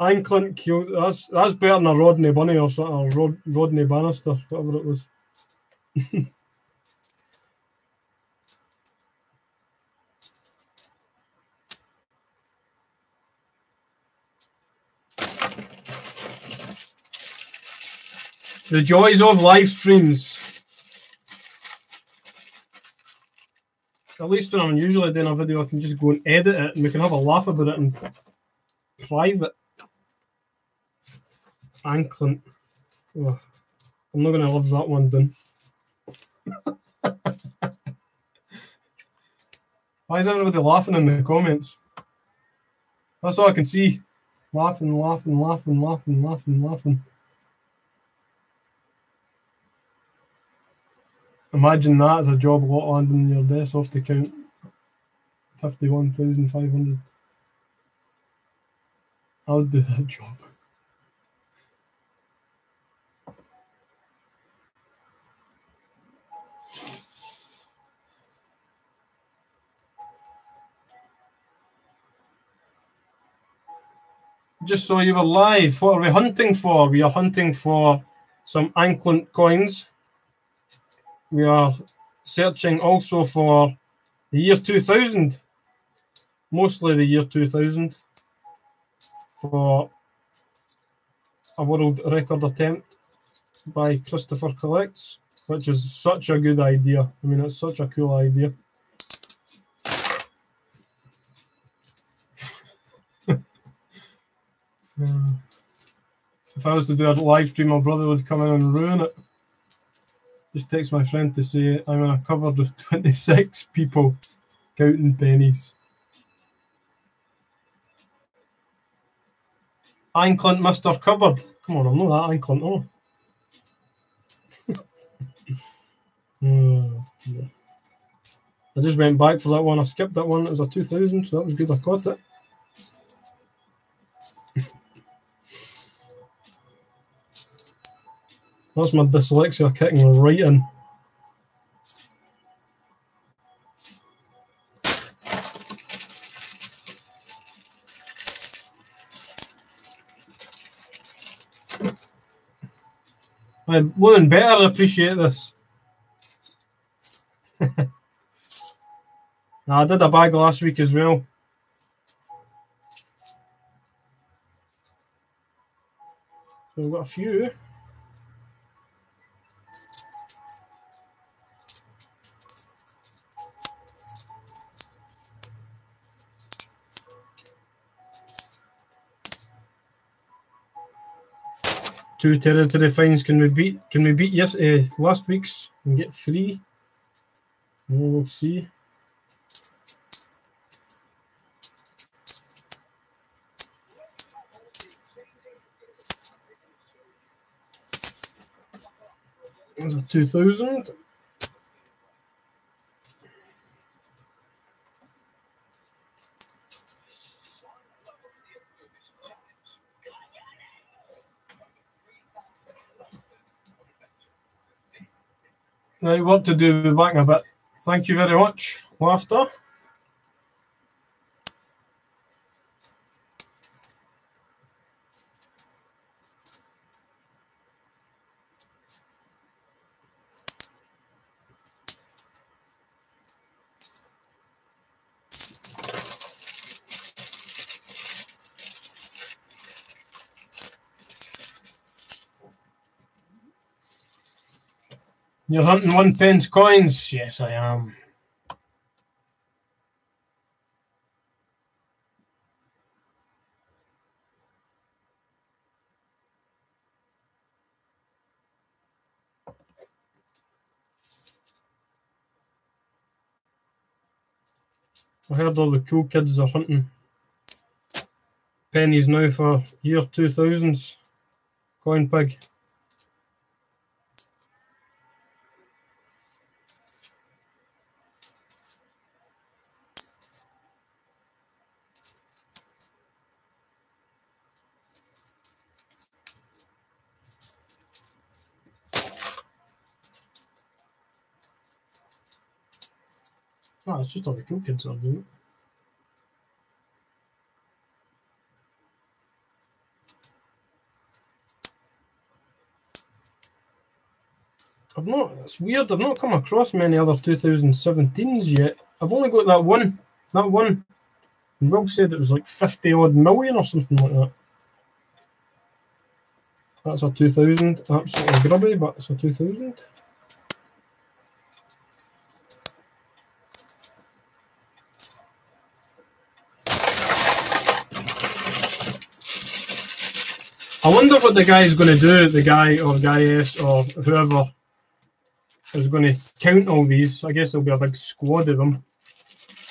Ian Clint killed. That's better than a Rodney Bunny or something, or Rodney Bannister, whatever it was. The joys of live streams. At least when I'm usually doing a video, I can just go and edit it and we can have a laugh about it in private. Anklet. Oh, I'm not going to leave that one done. Why is everybody laughing in the comments? That's all I can see. Laughing, laughing, laughing, laughing, laughing, laughing. Imagine that as a job lot landing your desk off the count. 51,500. I would do that job. Just so you were live, what are we hunting for? We are hunting for some Anklet coins. We are searching also for the year 2000, mostly the year 2000, for a world record attempt by Christopher Collects, which is such a good idea. I mean, it's such a cool idea. If I was to do a live stream, my brother would come in and ruin it. Just text my friend to say I'm in a cupboard with 26 people counting pennies. Anklet Mr. Cupboard. Come on, I'm not that Anklet, oh. Yeah. I just went back for that one. I skipped that one. It was a 2000, so that was good. I caught it. That's my dyslexia kicking right in. Women better appreciate this. I did a bag last week as well. So we've got a few. Two territory fines. Can we beat? Can we beat last week's and get 3? We'll see. There's a 2000. Right, what to do? We'll be back in a bit. Thank you very much, Laughter. You're hunting 1 pence coins? Yes, I am. I heard all the cool kids are hunting pennies now for year 2000s. Coin pig. Oh, it's just all the cool kids are doing it. It's weird, I've not come across many other 2017s yet. I've only got that one. That one. And Will said it was like 50 odd million or something like that. That's a 2000. Absolutely grubby, but it's a 2000. I wonder what the guy is going to do, the guy or Guy S or whoever is going to count all these. I guess there'll be a big squad of them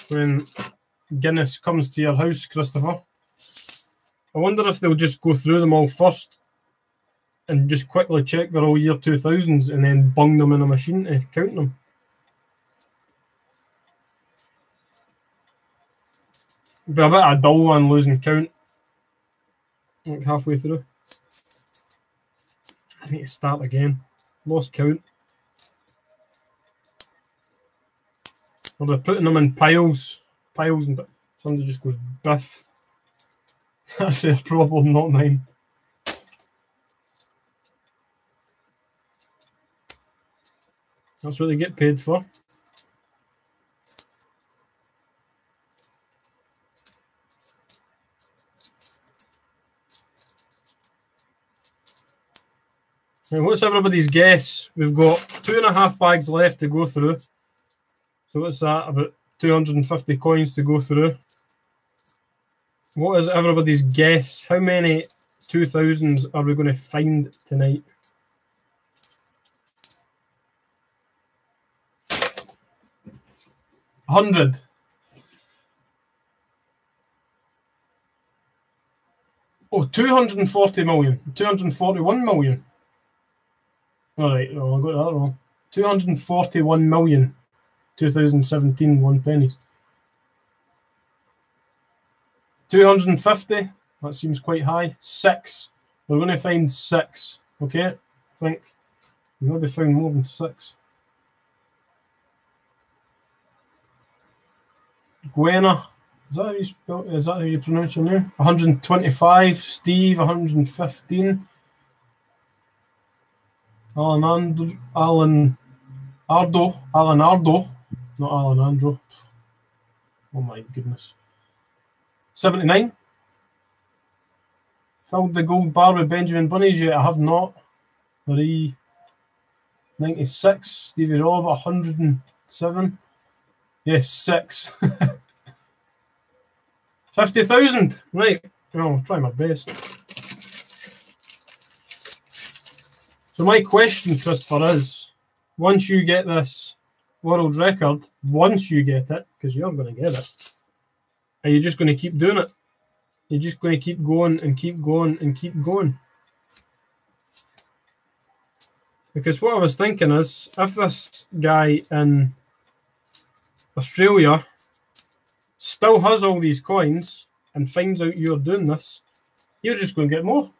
when Guinness comes to your house, Christopher. I wonder if they'll just go through them all first and just quickly check they're all year 2000s and then bung them in a machine to count them. It'll be a bit of a dull one losing count like halfway through. I need to start again. Lost count. Or they're putting them in piles. Piles and somebody just goes biff. That's their problem, not mine. That's what they get paid for. Now, what's everybody's guess? We've got 2.5 bags left to go through. So what's that? About 250 coins to go through. What is everybody's guess? How many 2000s are we going to find tonight? $100. Oh, 240 million. 241 million. All right, well, I got that wrong. 241 million. 2017 1 pennies. 250. That seems quite high. 6. We're going to find 6. Okay, I think we maybe found more than 6. Gwena, is that how you spell? Is that how you pronounce your name? 125. Steve, 115. Alan Ardo, not Alan Andro. Oh my goodness. 79. Filled the gold bar with Benjamin Bunnies yet? I have not. 96. Stevie Robb, 107. Yes, 6. 50,000. Right. Well, I'll try my best. So my question, Christopher, is once you get this world record, once you get it, because you're going to get it, are you just going to keep doing it? You're just going to keep going and keep going and keep going. Because what I was thinking is, if this guy in Australia still has all these coins and finds out you're doing this, you're just going to get more.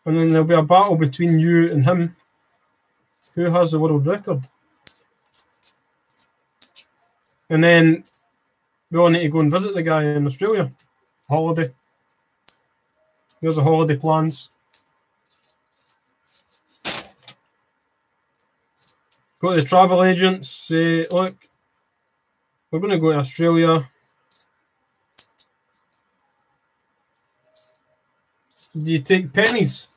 And then there'll be a battle between you and him. Who has the world record? And then we all need to go and visit the guy in Australia. Holiday. There's the holiday plans. Go to the travel agents, say, look, we're going to go to Australia. Do you take pennies?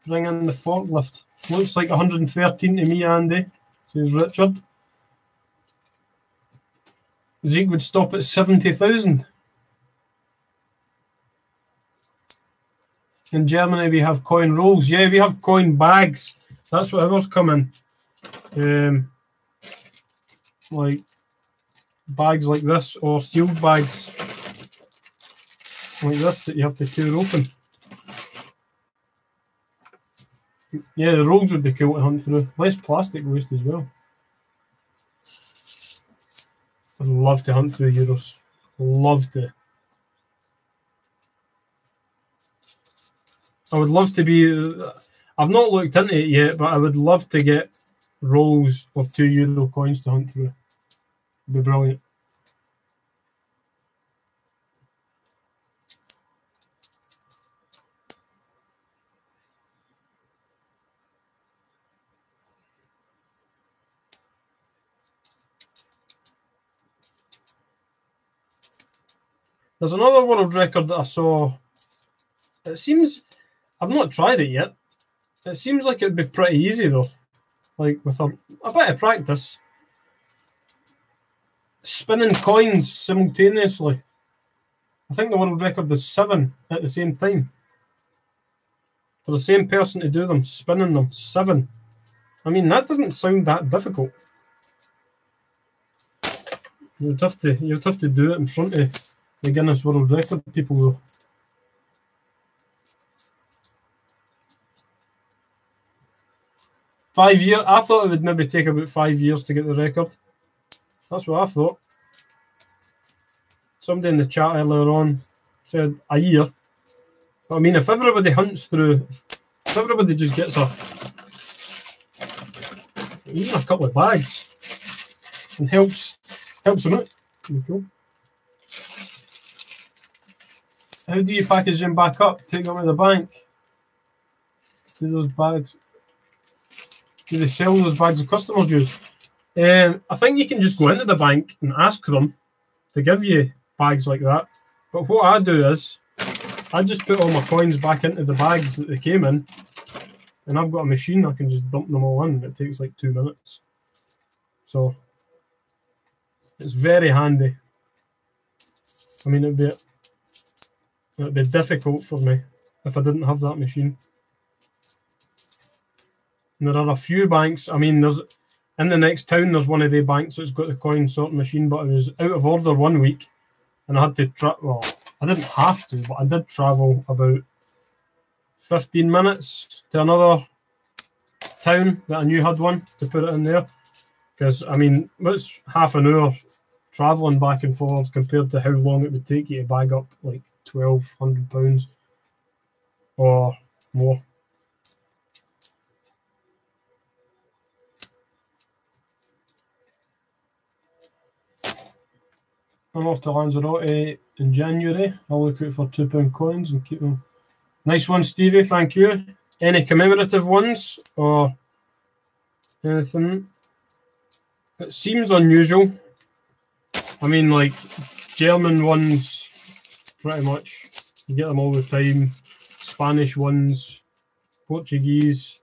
Bring in the forklift. Looks like 113 to me, Andy, says Richard. Zeke would stop at 70,000. In Germany, we have coin rolls. Yeah, we have coin bags. That's what ours come in. Like bags like this, or sealed bags like this that you have to tear open. Yeah, the rolls would be cool to hunt through. Less plastic waste as well. I'd love to hunt through euros. Love to. I would love to be. I've not looked into it yet, but I would love to get rolls of €2 coins to hunt through. It'd be brilliant. There's another world record that I saw. It seems, I've not tried it yet. It seems like it'd be pretty easy though. Like with a bit of practice. Spinning coins simultaneously. I think the world record is 7 at the same time. For the same person to do them, spinning them, 7. I mean, that doesn't sound that difficult. You'd have to do it in front of the Guinness World Record people though. $5 years. I thought it would maybe take about 5 years to get the record. That's what I thought. Somebody in the chat earlier on said a year. But I mean, if everybody hunts through, if everybody just gets even a couple of bags and helps them out. Cool. How do you package them back up? Take them to the bank? Do those bags? Do they sell those bags the customers use? I think you can just go into the bank and ask them to give you bags like that. But what I do is I just put all my coins back into the bags that they came in, and I've got a machine. I can just dump them all in. It takes like 2 minutes. So it's very handy. I mean, it'd be difficult for me if I didn't have that machine. And there are a few banks. I mean, there's in the next town. There's one of the banks that's got the coin sorting machine, but I was out of order one week, and I had to well, I didn't have to, but I did travel about 15 minutes to another town that I knew had one to put it in there. Because I mean, it's half an hour traveling back and forth compared to how long it would take you to bag up like £1,200 or more. I'm off to Lanzarote in January. I'll look out for £2 coins and keep them. Nice one, Stevie. Thank you. Any commemorative ones or anything? It seems unusual. I mean, like German ones, pretty much. You get them all the time. Spanish ones, Portuguese.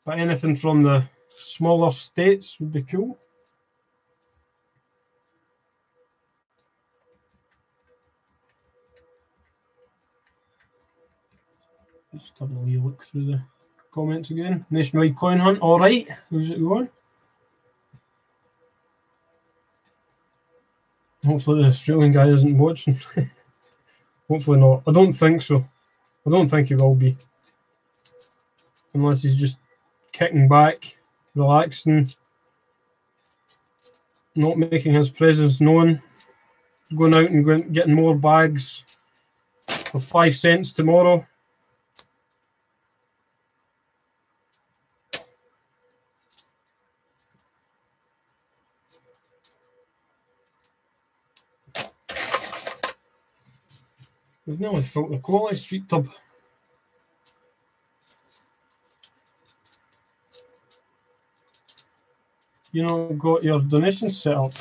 But anything from the smaller states would be cool. Just having a wee look through the comments again. Nationwide coin hunt. All right. How's it going? Hopefully the Australian guy isn't watching. Hopefully not. I don't think so. I don't think he will be. Unless he's just kicking back, relaxing, not making his presence known, going out and getting more bags for 5 cents tomorrow. We've nearly filled the quality street tub. You know, got your donations set up.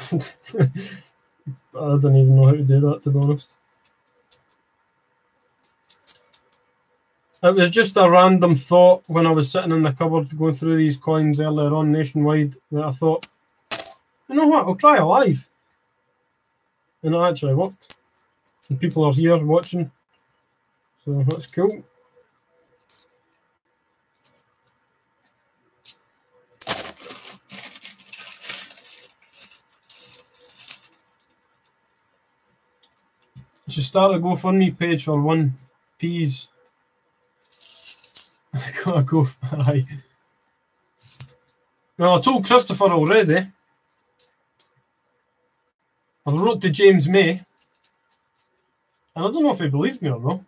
I don't even know how to do that, to be honest. It was just a random thought when I was sitting in the cupboard going through these coins earlier on nationwide that I thought, you know what, I'll try it live. And it actually worked. And people are here watching, so that's cool. I should start a GoFundMe page for 1p's. I gotta go. Aye. Well, I told Christopher already. I wrote to James May. And I don't know if he believed me or not.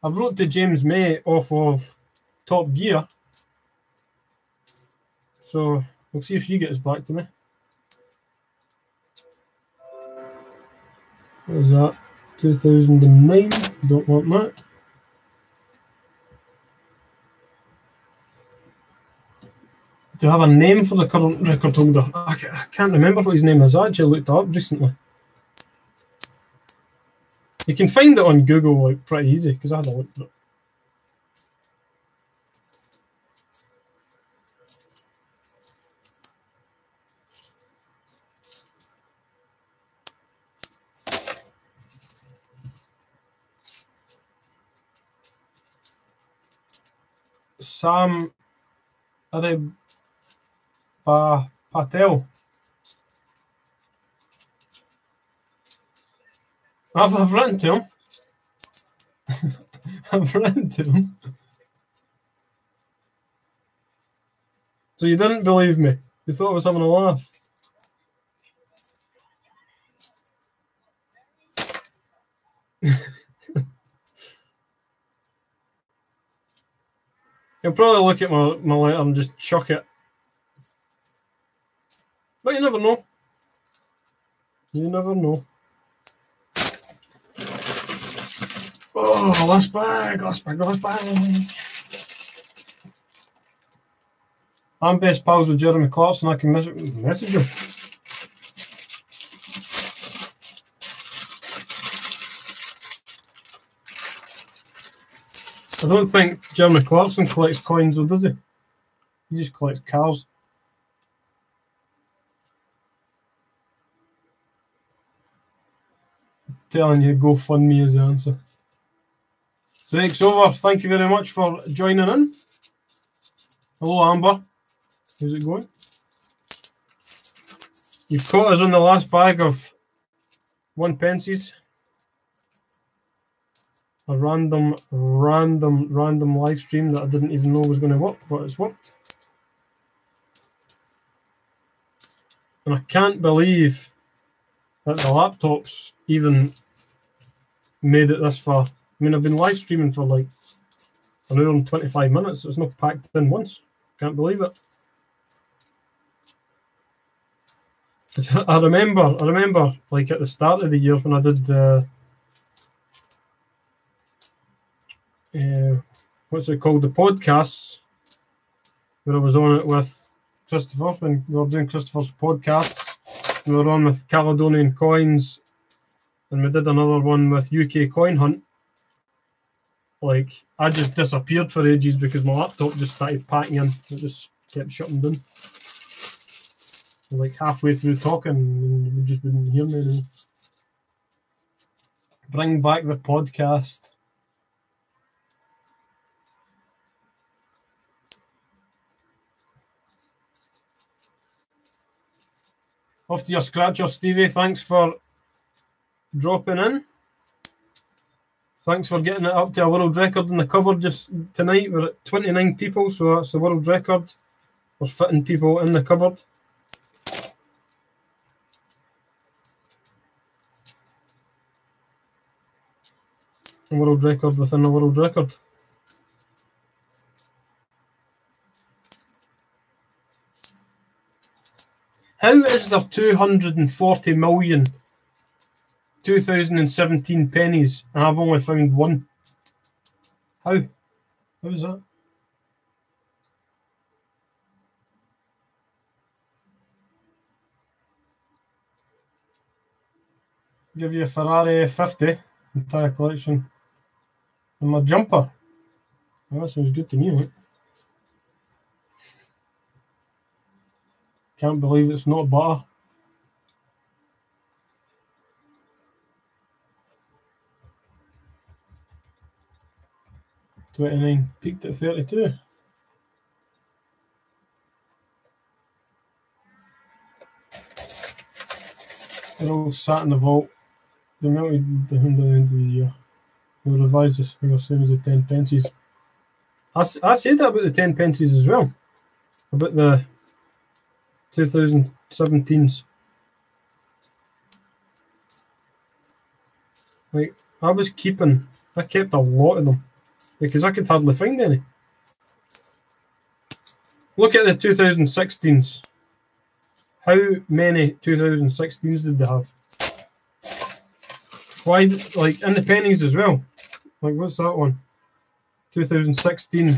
I've wrote to James May off of Top Gear. So we'll see if she gets back to me. What was that? 2009. Don't want that. Do you have a name for the current record holder? I can't remember what his name is. I actually looked it up recently. You can find it on Google like pretty easy because I had a look for it. Sam Patel. I've written to him. I've written to him. So you didn't believe me? You thought I was having a laugh? You'll probably look at my letter and just chuck it. But you never know. You never know. Oh, last bag. I'm best pals with Jeremy Clarkson. I can message him. I don't think Jeremy Clarkson collects coins, though, does he? He just collects cars. I'm telling you, GoFundMe is the answer. Break's over. Thank you very much for joining in. Hello, Amber. How's it going? You've caught us on the last bag of 1p. A random live stream that I didn't even know was going to work, but it's worked. And I can't believe that the laptops even made it this far. I mean, I've been live streaming for like an hour and 25 minutes. It's not packed in once. Can't believe it. I remember like at the start of the year when I did the what's it called, the podcasts, where I was on it with Christopher when we were doing Christopher's podcasts. We were on with Caledonian Coins, and we did another one with UK Coin Hunt. Like, I just disappeared for ages because my laptop just started packing in. It just kept shutting down. Like halfway through talking, and you just wouldn't hear me anymore. Bring back the podcast. Off to your scratcher, Stevie. Thanks for dropping in. Thanks for getting it up to a world record in the cupboard just tonight. We're at 29 people, so that's the world record. We're fitting people in the cupboard. A world record within a world record. How is there 240 million 2017 pennies and I've only found one? How? How's that? Give you a Ferrari 50 entire collection and my jumper. Well, that sounds good to me, right? Can't believe it's not butter. $29, peaked at 32. They're all sat in the vault. They melted the end of the year. We'll revise this figure same as the 10p. I said that about the 10p as well. About the 2017s. Like, I kept a lot of them. because I could hardly find any. Look at the 2016s. How many 2016s did they have? Why, like, in the pennies as well? Like, what's that one? 2016.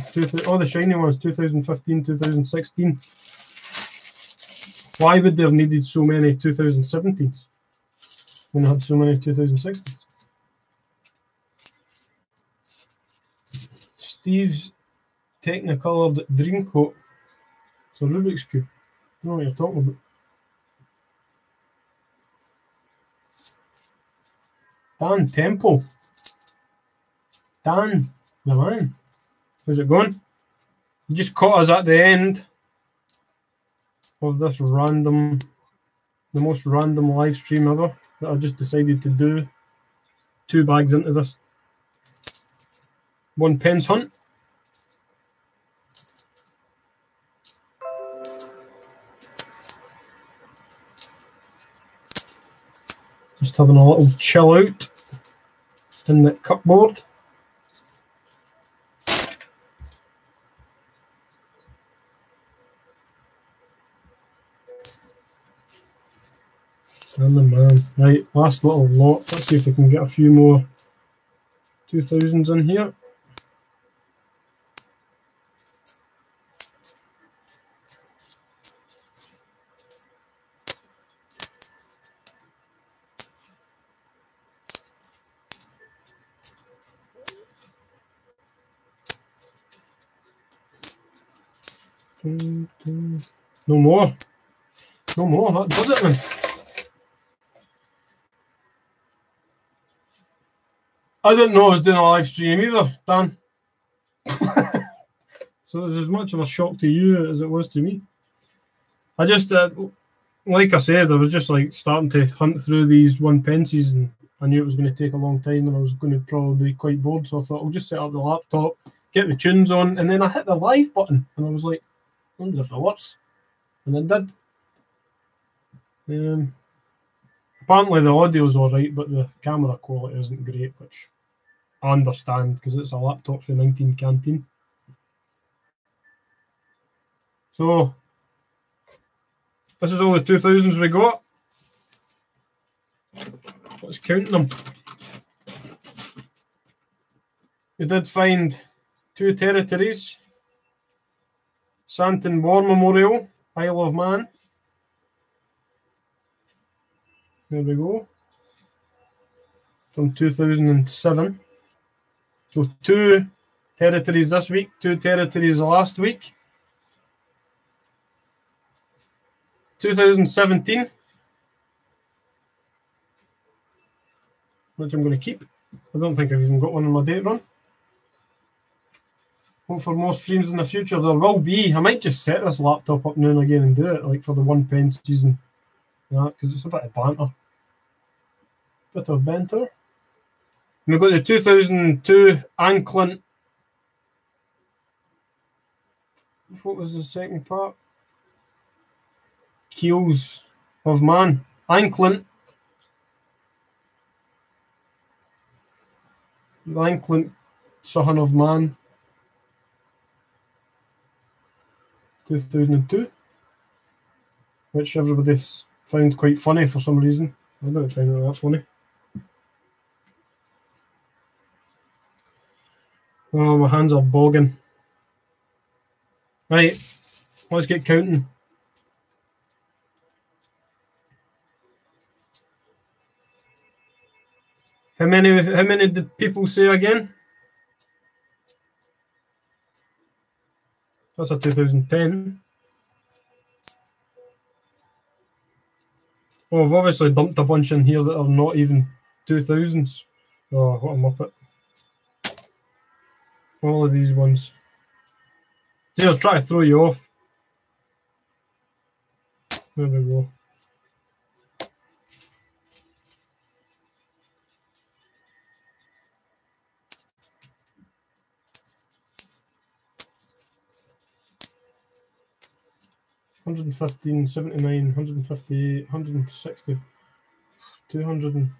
Oh, the shiny ones, 2015, 2016. Why would they have needed so many 2017s when they had so many 2016s? Steve's Technicoloured Dreamcoat. It's a Rubik's Cube. I don't know what you're talking about. Dan Temple. Dan, the man. How's it going? You just caught us at the end of this random, the most random live stream ever that I just decided to do. 2 bags into this. 1 pence hunt. Just having a little chill out in the cupboard. And the man. Right, last little lot. Let's see if we can get a few more 2000s in here. No more. No more. That does it, man. I didn't know I was doing a live stream either, Dan. So it was as much of a shock to you as it was to me. I just, like I said, I was just like starting to hunt through these 1 pences, and I knew it was going to take a long time and I was going to probably be quite bored. So I thought I'll just set up the laptop, get the tunes on, and then I hit the live button and I was like, I wonder if it works. And it did. Apparently the audio's alright, but the camera quality isn't great, which I understand because it's a laptop for 19 Canteen. So this is all the 2000s we got. Let's count them. We did find 2 territories. Santon War Memorial, Isle of Man. There we go. From 2007. So 2 territories this week, 2 territories last week. 2017, which I'm going to keep. I don't think I've even got one on my date run. Hope for more streams in the future. There will be. I might just set this laptop up now and again and do it, like for the 1 pence season. Because it's a bit of banter. Bit of banter. And we've got the 2002 Anklet. What was the second part? Keels of Man. Anklet. The Anklet Son of Man. 2002. Which everybody found quite funny for some reason. I don't find it that funny. Oh, my hands are bogging. Right, let's get counting. How many did people say again? That's a 2010. Oh, I've obviously dumped a bunch in here that are not even 2000s. Oh, what a muppet. All of these ones. See, I was trying to throw you off. There we go. $115, 79, 158, 160, 200.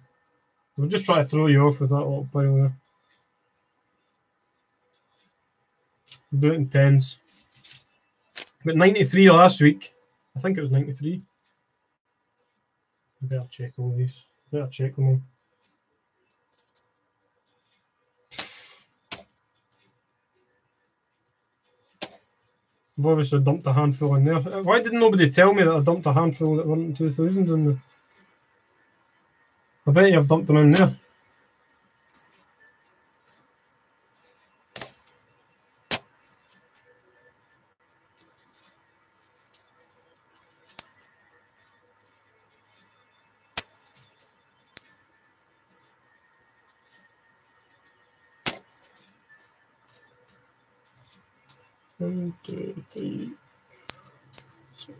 We'll just try to throw you off with that little pile there. Do it in tens. But 93 last week. I think it was 93. I better check all these. Better check them all. I've obviously dumped a handful in there. Why did nobody tell me that I dumped a handful that weren't 2000 in there? I bet you've dumped them in there. One, two, three, 6,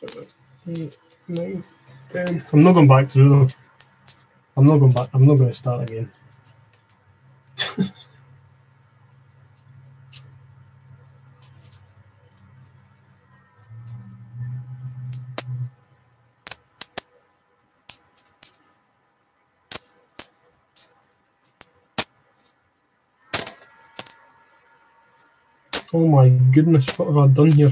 7, 8, 9, 10. I'm not going back through them. I'm not going back. I'm not going to start again. Oh my goodness, what have I done here?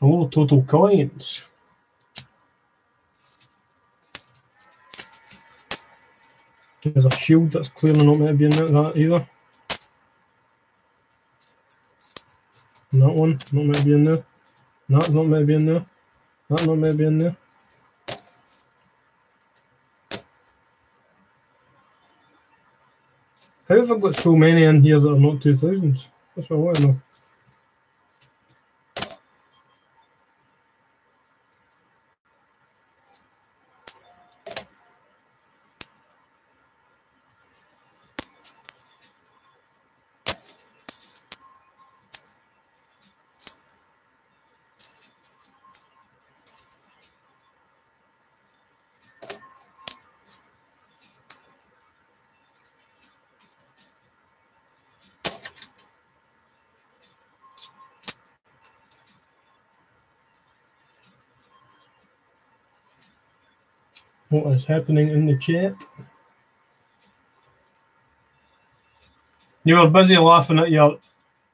Hello, total coins. There's a shield that's clearly not meant to be in that either. And that one, not meant to be in there. That's not meant to be in there. That's not meant to be in there. How have I got so many in here that are not 2000s? That's what I want to know. What is happening in the chat? You were busy laughing at your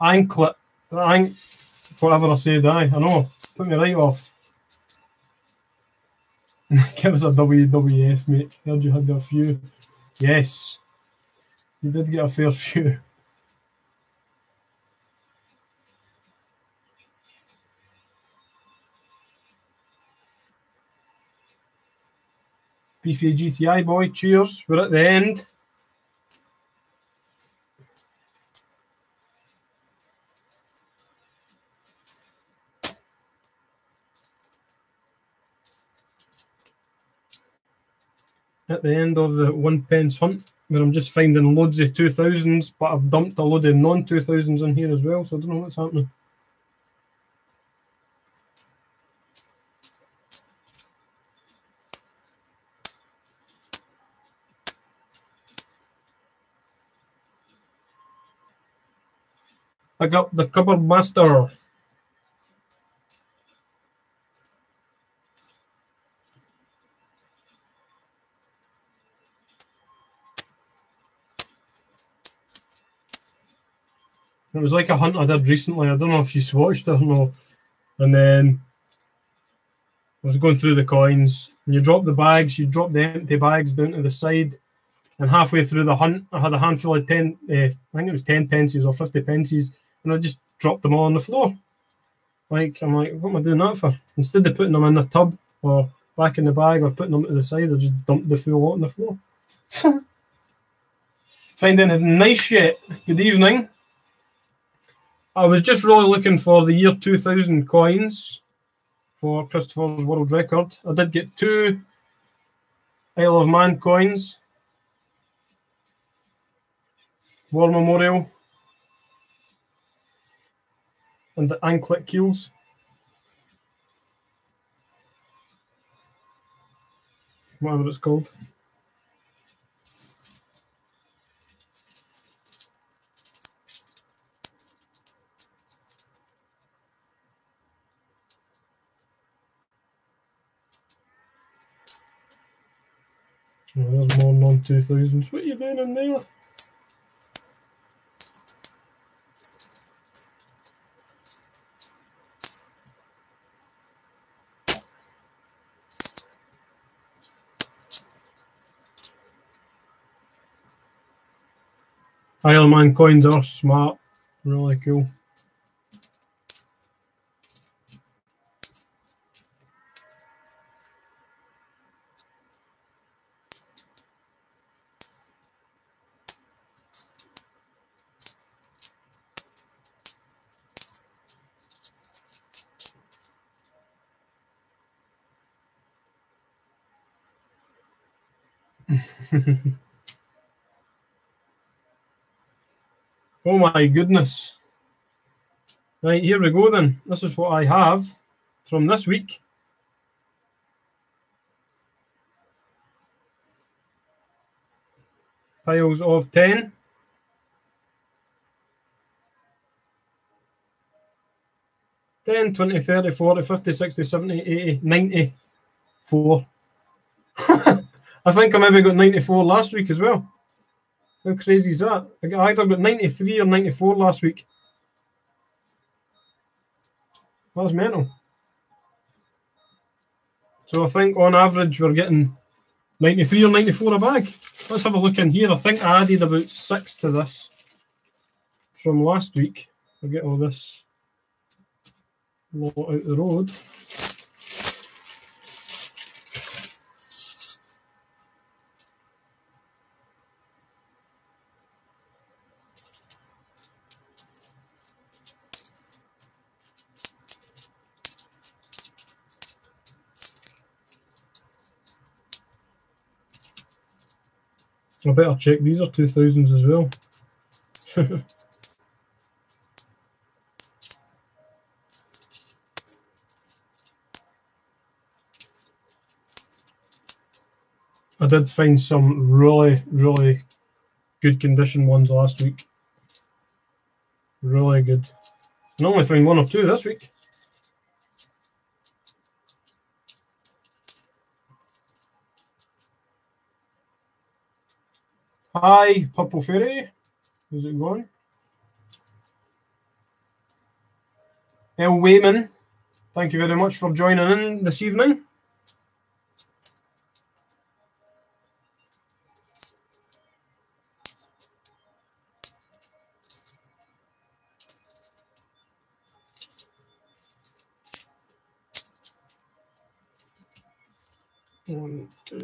anklet. Whatever I said, I know. Put me right off. Give us a WWF, mate. Heard you had a few. Yes. You did get a fair few. Beefy GTI boy, cheers. We're at the end. At the end of the 1 pence hunt, where I'm just finding loads of 2000s, but I've dumped a load of non-2000s in here as well, so I don't know what's happening. I got the cupboard master. It was like a hunt I did recently. I don't know if you watched it or not. And then I was going through the coins. And you drop the bags, you drop the empty bags down to the side. And halfway through the hunt, I had a handful of 10, I think it was 10 pences or 50 pences. And I just dropped them all on the floor. I'm like, what am I doing that for? Instead of putting them in the tub or back in the bag or putting them to the side, I just dumped the full lot on the floor. Find anything nice yet? Good evening. I was just really looking for the year 2000 coins for Christopher's world record. I did get 2 Isle of Man coins. War Memorial. And the anklet keels. Whatever it's called. non-2000s. What are you doing in there? Iron Man coins are smart. Really cool. Oh my goodness. Right, here we go then. This is what I have from this week. Piles of 10. 10, 20, 30, 40, 50, 60, 70, 80, 94. I think I maybe got 94 last week as well. How crazy is that? I either got 93 or 94 last week. That's mental. So I think on average we're getting 93 or 94 a bag. Let's have a look in here. I think I added about 6 to this from last week. I'll get all this lot out the road. I better check. These are 2000s as well. I did find some really, really good condition ones last week. Really good. I only found 1 or 2 this week. Hi, Purple Fairy. How's it going? El Wayman, thank you very much for joining in this evening. One, 2,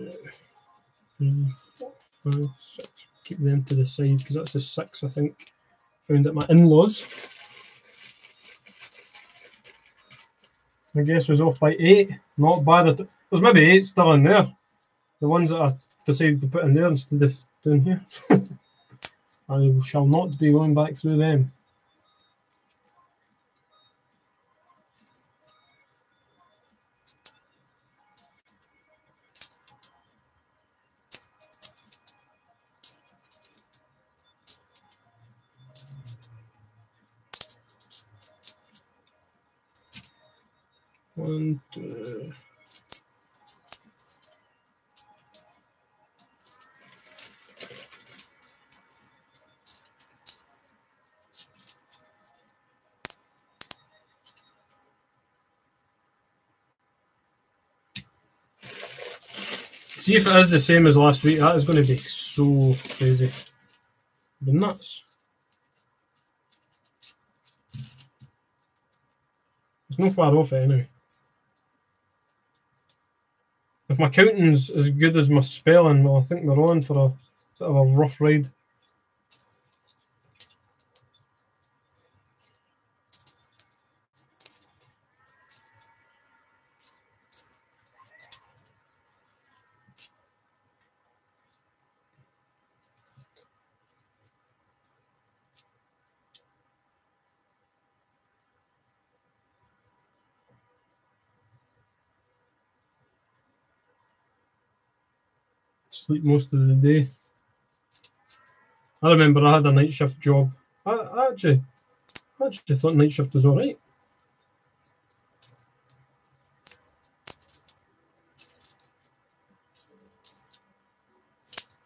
3, 4, 5, 6. Keep them to the side because that's a 6, I think. Found at my in-laws. I guess was off by 8. Not bad. There's maybe 8 still in there. The ones that I decided to put in there instead of doing here. I shall not be going back through them. One, 2. See if it is the same as last week. That is going to be so crazy. It'll be nuts. It's not far off it anyway. If my counting's as good as my spelling, well, I think we're on for a bit of a rough ride. Sleep most of the day. I remember I had a night shift job. I actually thought night shift was alright.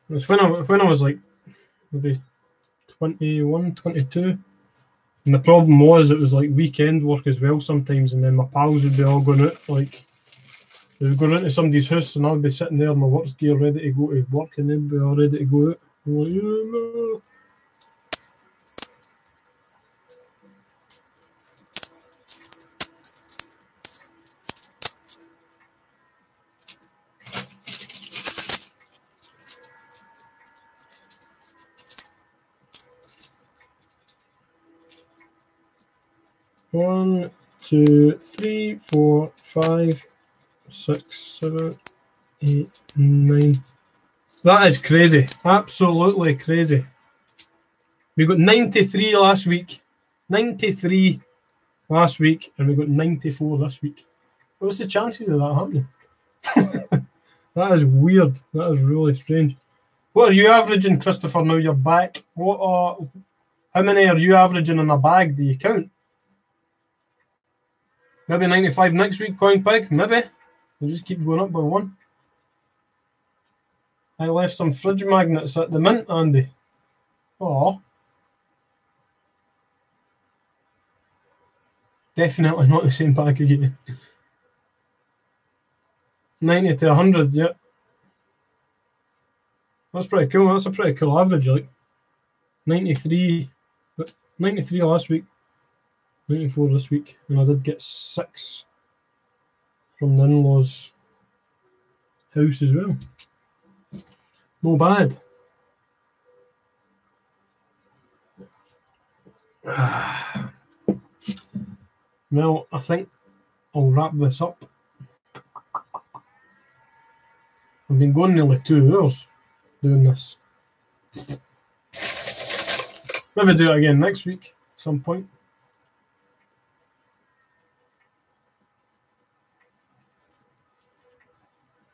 It was when I was like maybe 21, 22. And the problem was it was like weekend work as well sometimes, and then my pals would be all going out, like they would go into somebody's house and I'd be sitting there in my work gear ready to go to work, and they'd be all ready to go out. I'm like, no. One, 2, 3, 4, 5, 6, 7, 8, 9. That is crazy. Absolutely crazy. We got 93 last week. 93 last week, and we got 94 this week. What's the chances of that happening? That is weird. That is really strange. What are you averaging, Christopher, now you're back? How many are you averaging in a bag? Do you count? Maybe 95 next week, Coin Pig? Maybe. We'll just keep going up by one. I left some fridge magnets at the mint, Andy. Oh. Definitely not the same pack again. 90 to 100, yeah. That's pretty cool. That's a pretty cool average, like 93 last week, 94 this week, and I did get 6 from the in-laws' house as well. No bad. Well, I think I'll wrap this up. I've been going nearly 2 hours doing this. Maybe do it again next week at some point.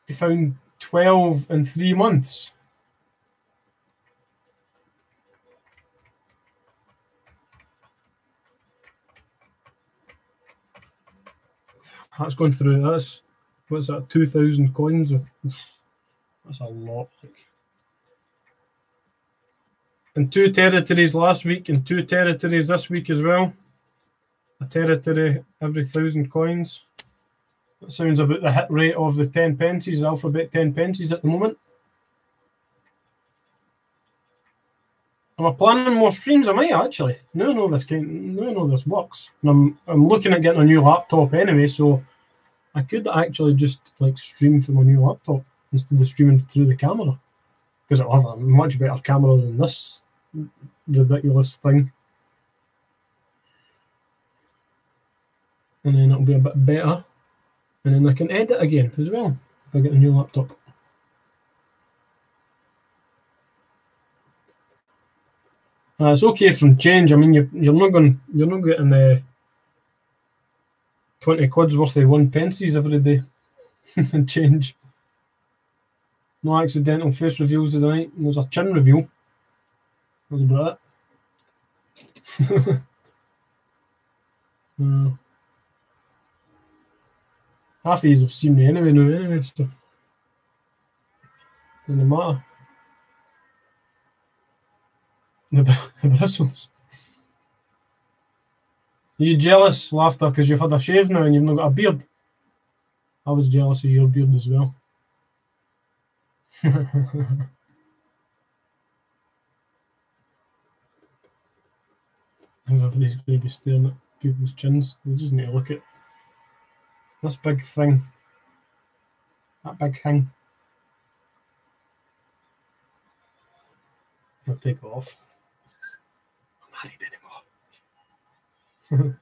You found 12 in 3 months. That's going through. That's, what's that, 2,000 coins? That's a lot. And 2 territories last week and 2 territories this week as well. A territory every 1,000 coins. That sounds about the hit rate of the 10 pences, alphabet 10 pences at the moment. Am I planning more streams? I might actually. Now I know this works. And I'm looking at getting a new laptop anyway, so I could actually just like stream from a new laptop instead of streaming through the camera, because it'll have a much better camera than this ridiculous thing. And then it'll be a bit better. And then I can edit again as well if I get a new laptop. It's okay from change. I mean, you're not getting 20 quid's worth of 1 pences every day and change. No accidental face reveals of the night. There's a chin reveal. That's about it. Half of you have seen me anyway, so doesn't matter. The bristles. Are you jealous, Laughter, because you've had a shave now and you've not got a beard? I was jealous of your beard as well. Everybody's going to be staring at people's chins. We just need to look at this big thing. That big thing. If I take it off. I'm not married anymore.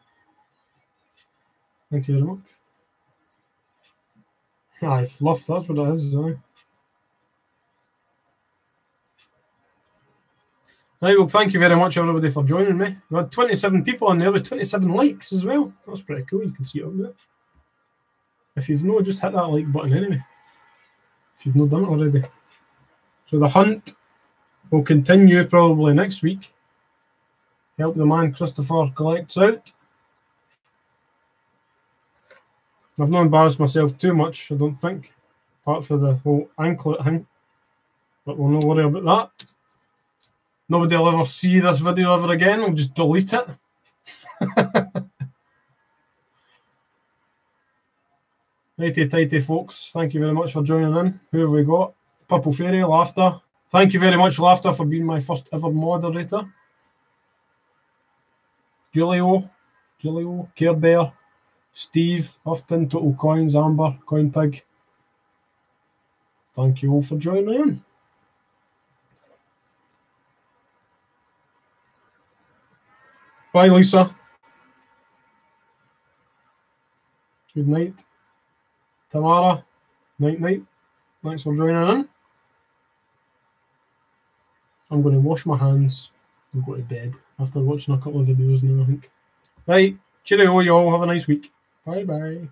Thank you very much. Aye, fluff, that's what it is, aye. Right, well, thank you very much, everybody, for joining me. We had 27 people on there with 27 likes as well. That's pretty cool. You can see it up there. If you've not, just hit that like button anyway. If you've not done it already. So the hunt will continue probably next week. Help the man Christopher collects out. I've not embarrassed myself too much, I don't think, apart from the whole anklet thing. But we'll not worry about that. Nobody will ever see this video ever again. I'll just delete it. Righty tighty, folks. Thank you very much for joining in. Who have we got? Purple Fairy, Laughter. Thank you very much, Laughter, for being my first ever moderator. Julio, Care Bear, Steve, Houghton, Total Coins, Amber, Coin Pig. Thank you all for joining in. Bye, Lisa. Good night. Tamara, night. Thanks for joining in. I'm going to wash my hands and go to bed after watching a couple of videos now, I think. Right, cheerio, y'all. Have a nice week. Bye-bye.